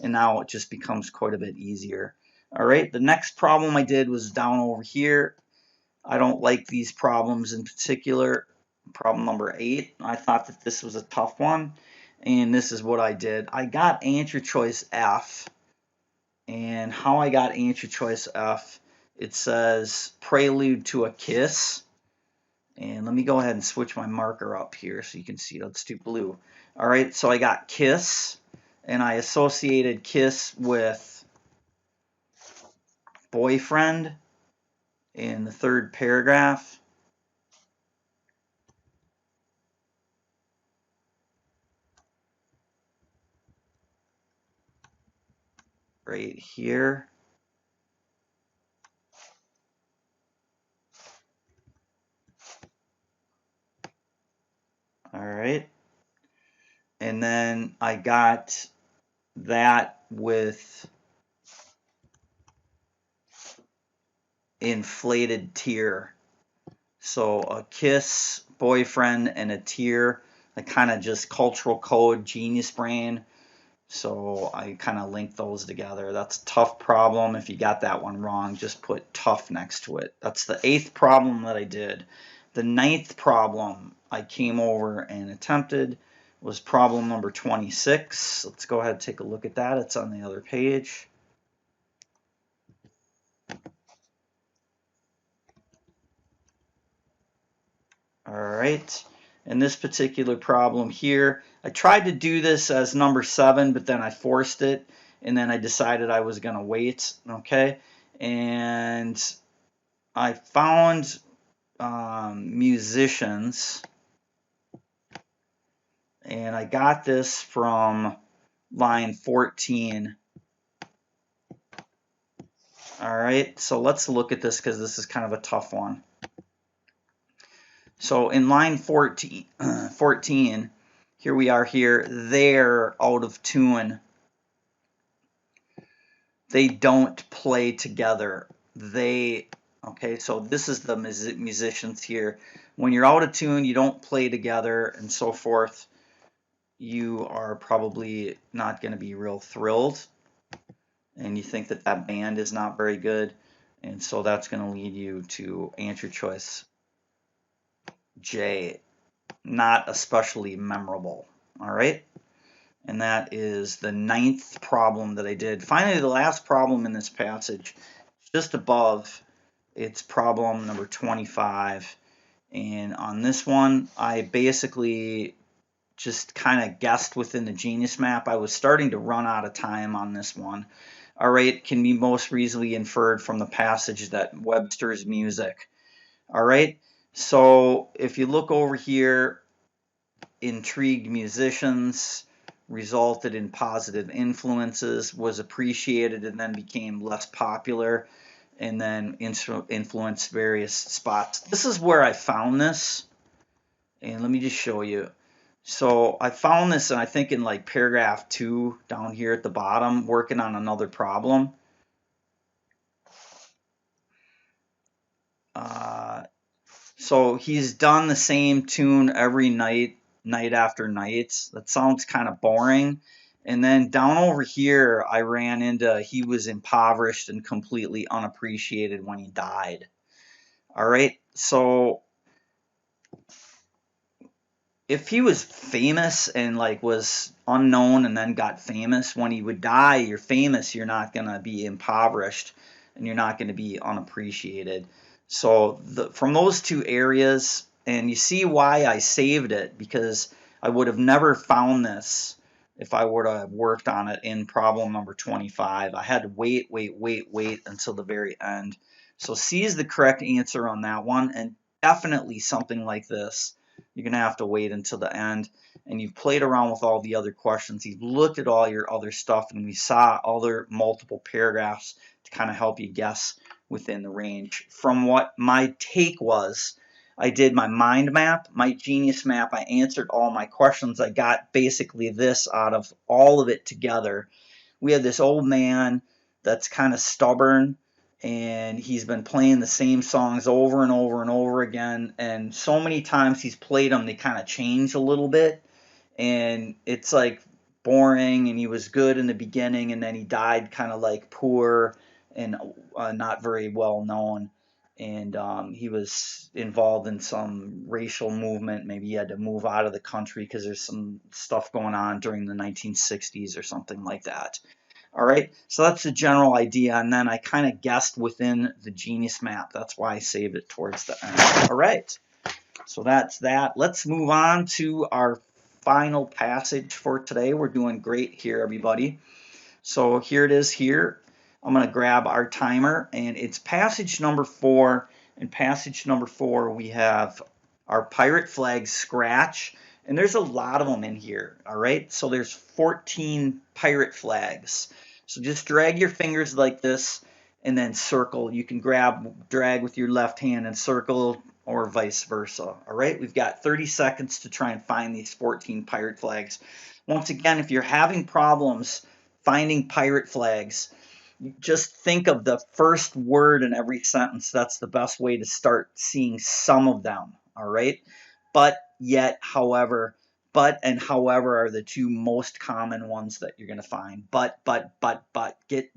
and now it just becomes quite a bit easier. All right, the next problem I did was down over here. I don't like these problems in particular. Problem number 8, I thought that this was a tough one, and this is what I did. I got answer choice F, and how I got answer choice F, it says prelude to a kiss, and let me go ahead and switch my marker up here so you can see. Let's do blue. All right, so I got kiss, and I associated kiss with boyfriend in the third paragraph. Right here. All right. And then I got that with inflated tear. So a kiss, boyfriend, and a tear. I kind of just cultural code, genius brain. So I kind of link those together. That's a tough problem. If you got that one wrong, just put tough next to it. That's the 8th problem that I did. The 9th problem I came over and attempted was problem number 26. Let's go ahead and take a look at that. It's on the other page. All right. In this particular problem here, I tried to do this as number 7, but then I forced it, and then I decided I was going to wait, okay? And I found musicians, and I got this from line 14. All right, so let's look at this because this is kind of a tough one. So in line 14, 14, here we are here, they're out of tune. They don't play together. Okay, so this is the musicians here. When you're out of tune, you don't play together and so forth, you are probably not going to be real thrilled. And you think that that band is not very good. And so that's going to lead you to answer choice J, not especially memorable. All right. And that is the 9th problem that I did. Finally, the last problem in this passage, just above, it's problem number 25. And on this one, I basically just kind of guessed within the Genius Map. I was starting to run out of time on this one. All right, can be most reasonably inferred from the passage that Webster's music. All right, so if you look over here, intrigued musicians, resulted in positive influences, was appreciated and then became less popular, and then influenced various spots. This is where I found this, and let me just show you. So I found this, and I think in like paragraph 2 down here at the bottom, working on another problem. So he's done the same tune every night, night after night. That sounds kind of boring. And then down over here, I ran into he was impoverished and completely unappreciated when he died. All right, so if he was famous and like was unknown and then got famous, when he would die, you're famous, you're not going to be impoverished and you're not going to be unappreciated. So from those two areas, and you see why I saved it, because I would have never found this if I were to have worked on it in problem number 25. I had to wait until the very end. So C is the correct answer on that one, and definitely something like this. You're going to have to wait until the end, and you've played around with all the other questions. You've looked at all your other stuff, and we saw other multiple paragraphs to kind of help you guess within the range. From what my take was, I did my mind map, my Genius Map. I answered all my questions. I got basically this out of all of it together. We have this old man that's kind of stubborn, and he's been playing the same songs over and over and over again, and so many times he's played them, they kind of change a little bit, and it's like boring, and he was good in the beginning, and then he died kind of like poor and not very well known, and he was involved in some racial movement. Maybe he had to move out of the country because there's some stuff going on during the 1960s or something like that. All right, so that's the general idea, and then I kind of guessed within the Genius Map. That's why I saved it towards the end. All right, so that's that. Let's move on to our final passage for today. We're doing great here, everybody. So here it is here. I'm going to grab our timer, and it's passage number 4. In passage number 4, we have our pirate flag scratch, and there's a lot of them in here, all right? So there's 14 pirate flags. So just drag your fingers like this and then circle. You can drag with your left hand and circle, or vice versa, all right? We've got 30 seconds to try and find these 14 pirate flags. Once again, if you're having problems finding pirate flags, just think of the first word in every sentence. That's the best way to start seeing some of them, all right? But, yet, however, but and however are the two most common ones that you're going to find. But. Get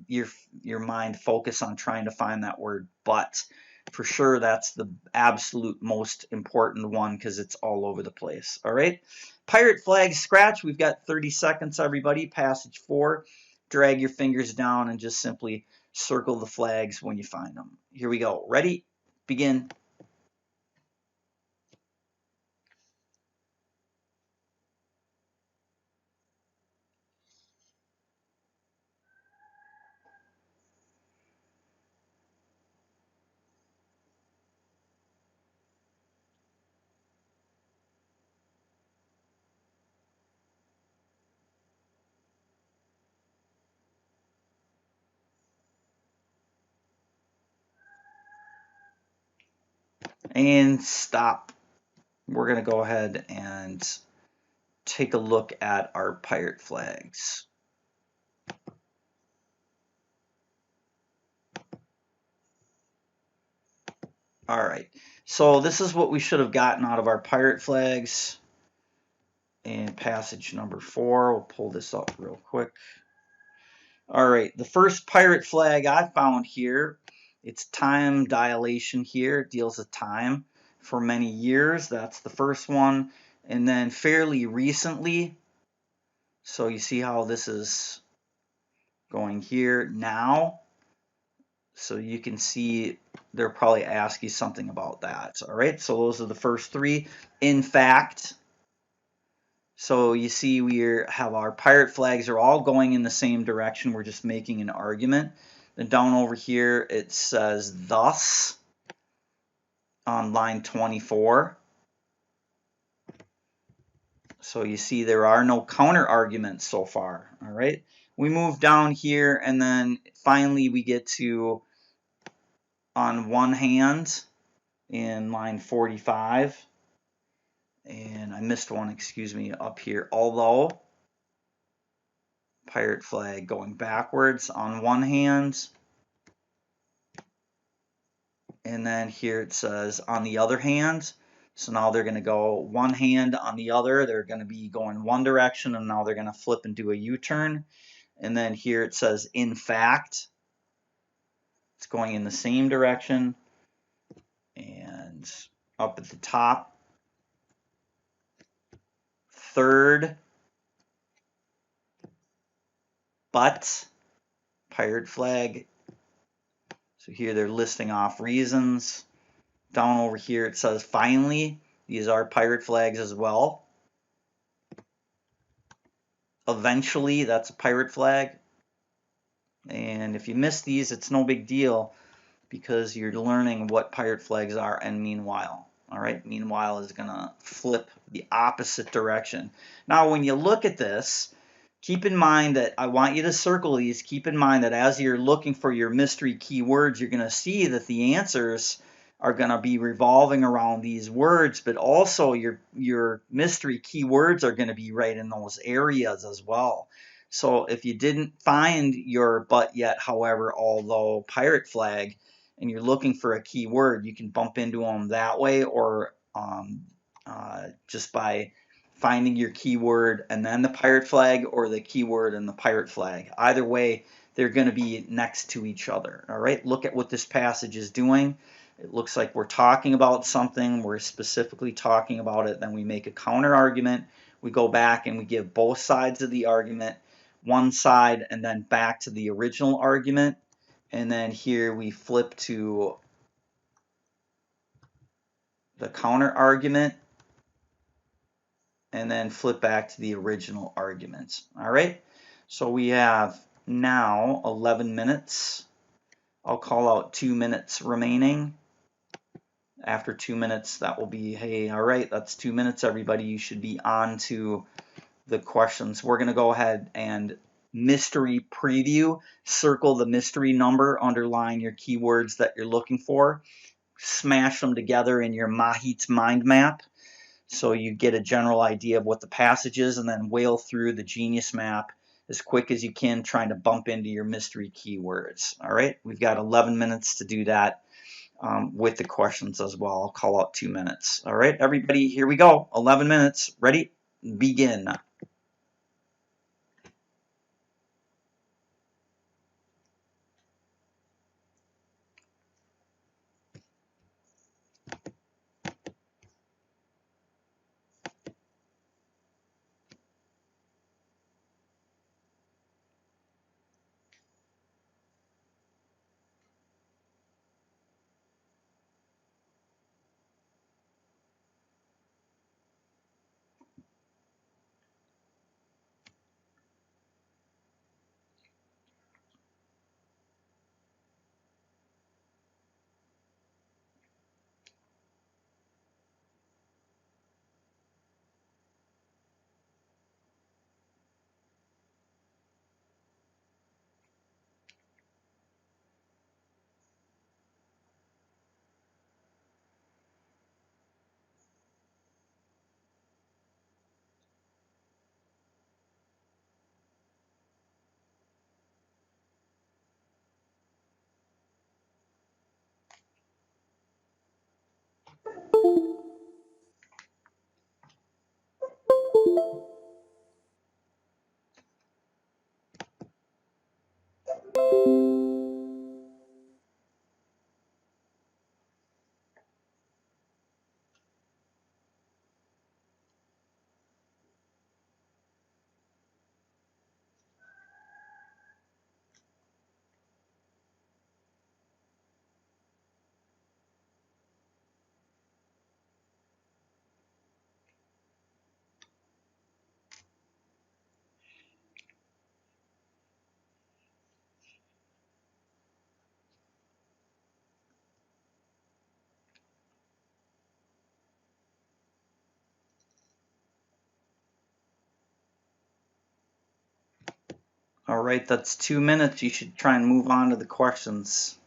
your mind focused on trying to find that word but. For sure, that's the absolute most important one because it's all over the place, all right? Pirate flag scratch, we've got 30 seconds, everybody. Passage 4. Drag your fingers down and just simply circle the flags when you find them. Here we go. Ready? Begin. And stop. We're going to go ahead and take a look at our pirate flags. All right, so this is what we should have gotten out of our pirate flags. And passage number 4, we'll pull this up real quick. All right, the first pirate flag I found here, it's time dilation here. It deals with time for many years. That's the first one. And then fairly recently, so you see how this is going here now. So you can see they'll probably ask you something about that. All right, so those are the first 3. In fact, so you see we have our pirate flags are all going in the same direction. We're just making an argument. Then down over here it says thus on line 24. So you see there are no counter arguments so far. All right, we move down here and then finally we get to on one hand in line 45. And I missed one, excuse me, up here. Although, pirate flag going backwards on one hand. And then here it says on the other hand. So now they're going to go one hand on the other. They're going to be going one direction, and now they're going to flip and do a U-turn. And then here it says in fact. It's going in the same direction. And up at the top, third, but, pirate flag. So here they're listing off reasons. Down over here it says finally. These are pirate flags as well. Eventually, that's a pirate flag. And if you miss these, it's no big deal because you're learning what pirate flags are. And meanwhile, all right, meanwhile is going to flip the opposite direction. Now, when you look at this, keep in mind that I want you to circle these. Keep in mind that as you're looking for your mystery keywords, you're going to see that the answers are going to be revolving around these words, but also your mystery keywords are going to be right in those areas as well. So if you didn't find your but yet, however, although pirate flag, and you're looking for a keyword, you can bump into them that way, or just by finding your keyword and then the pirate flag, or the keyword and the pirate flag. Either way, they're going to be next to each other. All right, look at what this passage is doing. It looks like we're talking about something. We're specifically talking about it. Then we make a counter argument. We go back and we give both sides of the argument, one side, and then back to the original argument. And then here we flip to the counter argument and then flip back to the original argument. All right, so we have now 11 minutes. I'll call out 2 minutes remaining. After 2 minutes, that will be, hey, all right, that's 2 minutes, everybody. You should be on to the questions. We're going to go ahead and mystery preview. Circle the mystery number, underline your keywords that you're looking for. Smash them together in your Mahit mind map so you get a general idea of what the passage is, and then whale through the Genius map as quick as you can, trying to bump into your mystery keywords. All right, we've got 11 minutes to do that with the questions as well. I'll call out 2 minutes. All right, everybody, here we go. 11 minutes. Ready? Begin. All right, that's 2 minutes. You should try and move on to the questions.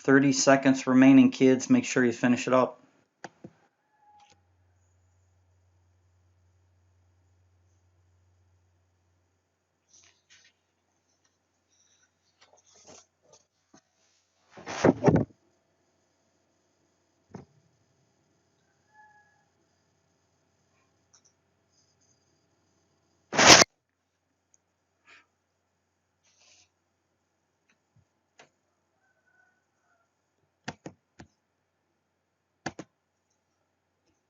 30 seconds remaining, kids. Make sure you finish it up.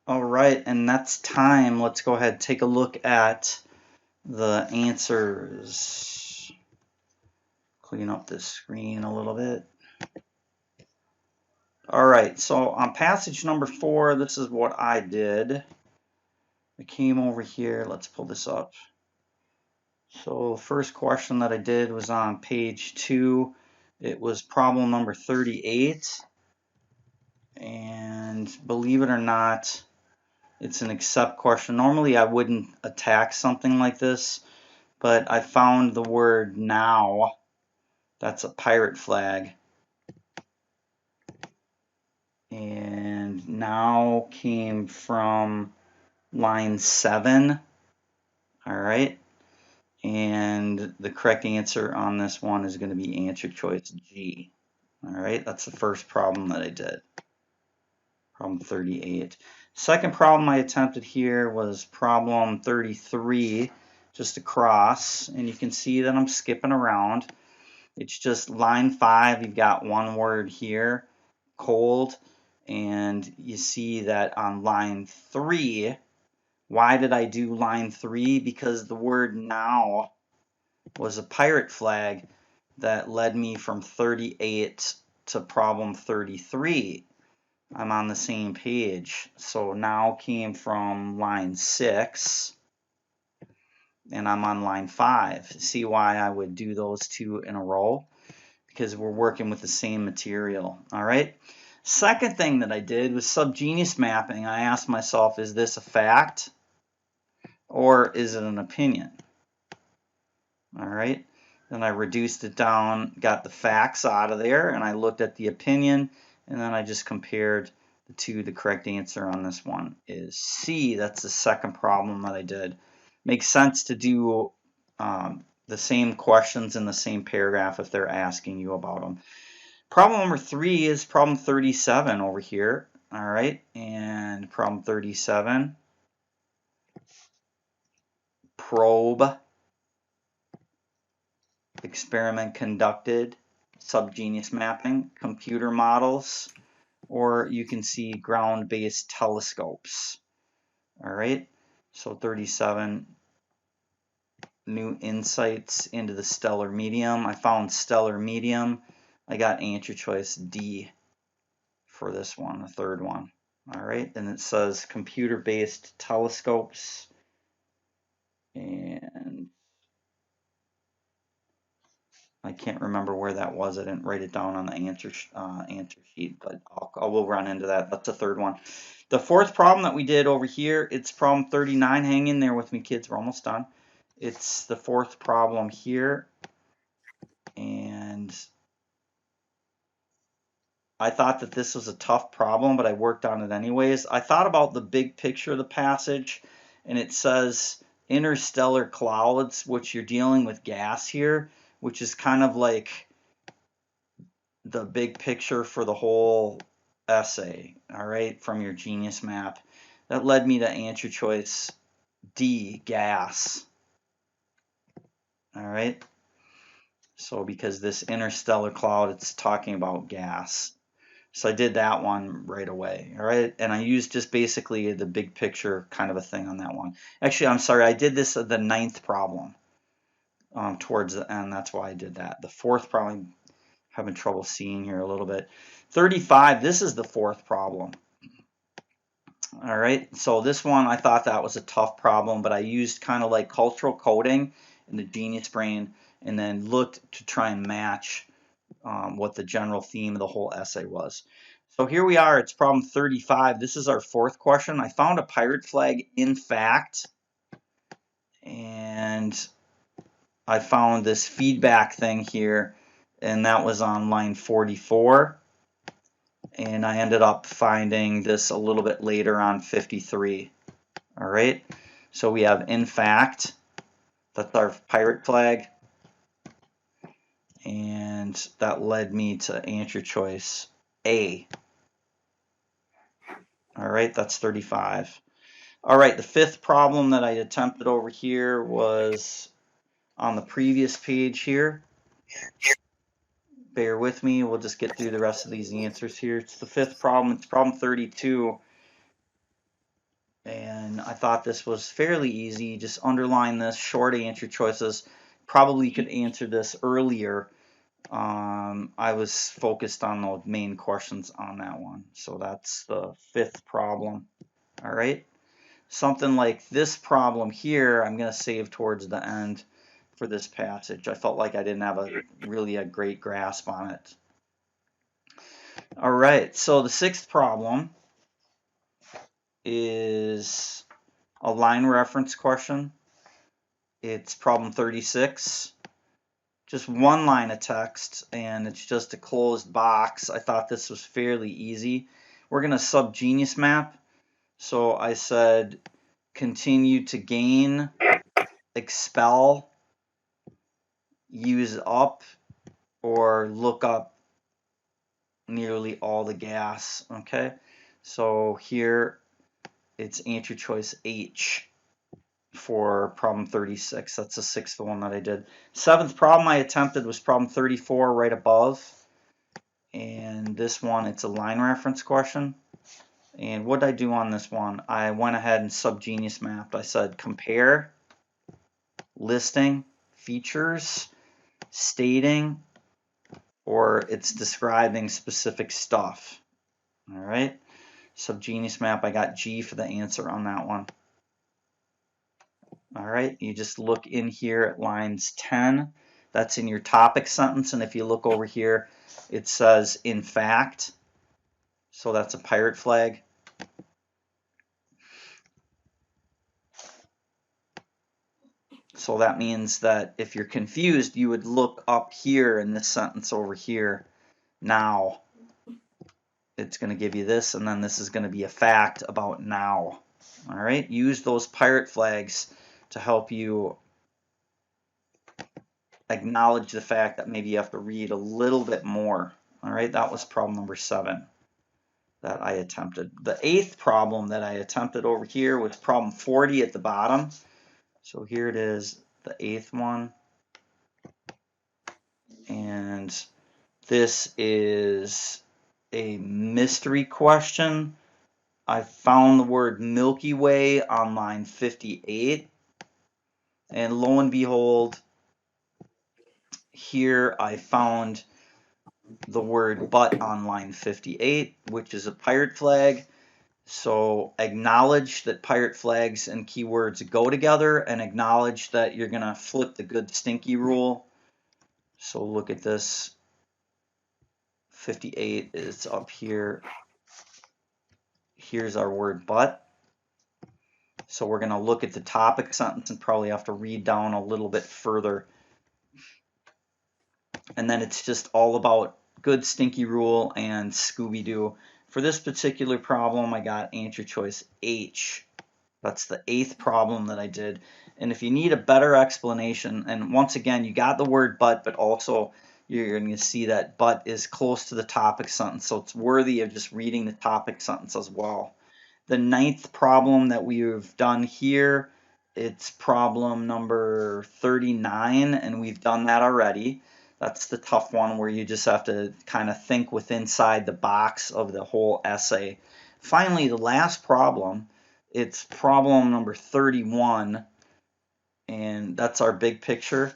All right, and that's time. Let's go ahead and take a look at the answers. Clean up this screen a little bit. All right, so on passage number 4, this is what I did. I came over here. Let's pull this up. So the first question that I did was on page 2. It was problem number 38. And believe it or not, it's an accept question. Normally I wouldn't attack something like this, but I found the word now. That's a pirate flag. And now came from line 7. All right. And the correct answer on this one is going to be answer choice G. All right. That's the first problem that I did. Problem 38. Second problem I attempted here was problem 33, just across, and you can see that I'm skipping around. It's just line 5, you've got one word here, cold, and you see that on line 3, why did I do line 3? Because the word now was a pirate flag that led me from 38 to problem 33. I'm on the same page. So now came from line 6, and I'm on line 5. See why I would do those two in a row? Because we're working with the same material. All right. Second thing that I did was subgenus mapping. I asked myself, is this a fact or is it an opinion? All right. Then I reduced it down, got the facts out of there, and I looked at the opinion, and then I just compared the two. The correct answer on this one is C. That's the second problem that I did. Makes sense to do the same questions in the same paragraph if they're asking you about them. Problem number 3 is problem 37 over here. All right, and problem 37, probe, experiment conducted, subgenus mapping, computer models, or you can see ground-based telescopes. All right, so 37, new insights into the stellar medium. I found stellar medium. I got answer choice D for this one, the third one. All right, and it says computer-based telescopes, and I can't remember where that was. I didn't write it down on the answer sheet, but I will run into that. That's the third one. The fourth problem that we did over here, it's problem 39. Hang in there with me, kids. We're almost done. It's the fourth problem here, and I thought that this was a tough problem, but I worked on it anyways. I thought about the big picture of the passage, and it says interstellar clouds, which you're dealing with gas here, which is kind of like the big picture for the whole essay, all right, from your Genius map. That led me to answer choice D, gas. All right. So because this interstellar cloud, it's talking about gas. So I did that one right away, all right? And I used just basically the big picture kind of a thing on that one. Actually, I'm sorry, I did this at the 9th problem towards the end. That's why I did that. The 4th problem, I'm having trouble seeing here a little bit. 35, this is the 4th problem. All right, so this one, I thought that was a tough problem, but I used kind of like cultural coding in the Genius Brain and then looked to try and match what the general theme of the whole essay was. So here we are, it's problem 35. This is our 4th question. I found a pirate flag in fact, and I found this feedback thing here, and that was on line 44. and I ended up finding this a little bit later on 53. All right, so we have in fact, that's our pirate flag, and that led me to answer choice A. All right, that's 35. All right, the fifth problem that I attempted over here was on the previous page here. Bear with me, we'll just get through the rest of these answers here. It's the fifth problem, it's problem 32. And I thought this was fairly easy. Just underline this, short answer choices. Probably could answer this earlier. I was focused on the main questions on that one. So that's the fifth problem. All right. Something like this problem here, I'm going to save towards the end for this passage. I felt like I didn't have really a great grasp on it. All right. So the sixth problem is a line reference question. It's problem 36. Just one line of text, and it's just a closed box. I thought this was fairly easy. We're going to sub-genius map. So I said continue to gain, expel, use up, or look up nearly all the gas. Okay, so here it's answer choice H for problem 36. That's the sixth one that I did. Seventh problem I attempted was problem 34 right above. And this one, it's a line reference question. And what did I do on this one? I went ahead and sub-genius mapped. I said compare, listing, features, stating, or it's describing specific stuff. All right. Sub-genius map, I got G for the answer on that one. All right, you just look in here at lines 10. That's in your topic sentence, and if you look over here, it says in fact. So that's a pirate flag. So that means that if you're confused, you would look up here in this sentence over here. Now, it's going to give you this, and then this is going to be a fact about now. All right, use those pirate flags to help you acknowledge the fact that maybe you have to read a little bit more. All right, that was problem number 7 that I attempted. The eighth problem that I attempted over here was problem 40 at the bottom. So here it is, the eighth one. And this is a mystery question. I found the word Milky Way on line 58. And lo and behold, here I found the word but on line 58, which is a pirate flag. So acknowledge that pirate flags and keywords go together, and acknowledge that you're going to flip the good stinky rule. So look at this. 58 is up here. Here's our word but. So we're going to look at the topic sentence and probably have to read down a little bit further. And then it's just all about good stinky rule and Scooby-Doo. For this particular problem, I got answer choice H. That's the eighth problem that I did. And if you need a better explanation, and once again, you got the word but also you're going to see that but is close to the topic sentence, so it's worthy of just reading the topic sentence as well. The ninth problem that we've done here, it's problem number 39, and we've done that already. That's the tough one where you just have to kind of think with inside the box of the whole essay. Finally, the last problem, it's problem number 31, and that's our big picture.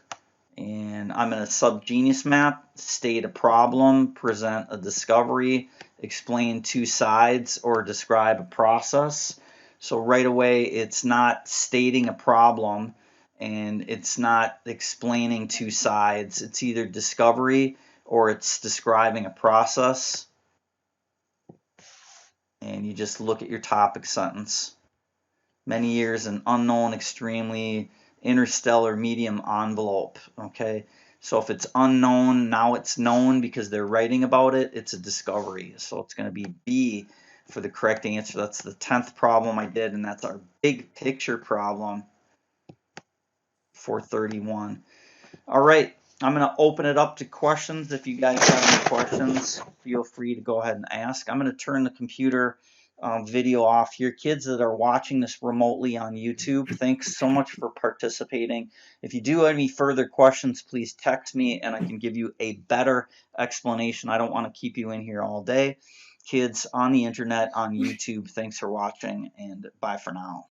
And I'm going to sub-genius map, state a problem, present a discovery, explain two sides, or describe a process. So right away, it's not stating a problem, and it's not explaining two sides. It's either discovery or it's describing a process. And you just look at your topic sentence. Many years, an unknown, extremely interstellar medium envelope. Okay, So if it's unknown, now it's known because they're writing about it, it's a discovery. So it's going to be B for the correct answer. That's the 10th problem I did, and that's our big picture problem for 31. All right, I'm going to open it up to questions. If you guys have any questions, feel free to go ahead and ask. I'm going to turn the computer video off here. Kids that are watching this remotely on YouTube, thanks so much for participating. If you do have any further questions, please text me and I can give you a better explanation. I don't want to keep you in here all day. Kids on the internet, on YouTube, thanks for watching, and bye for now.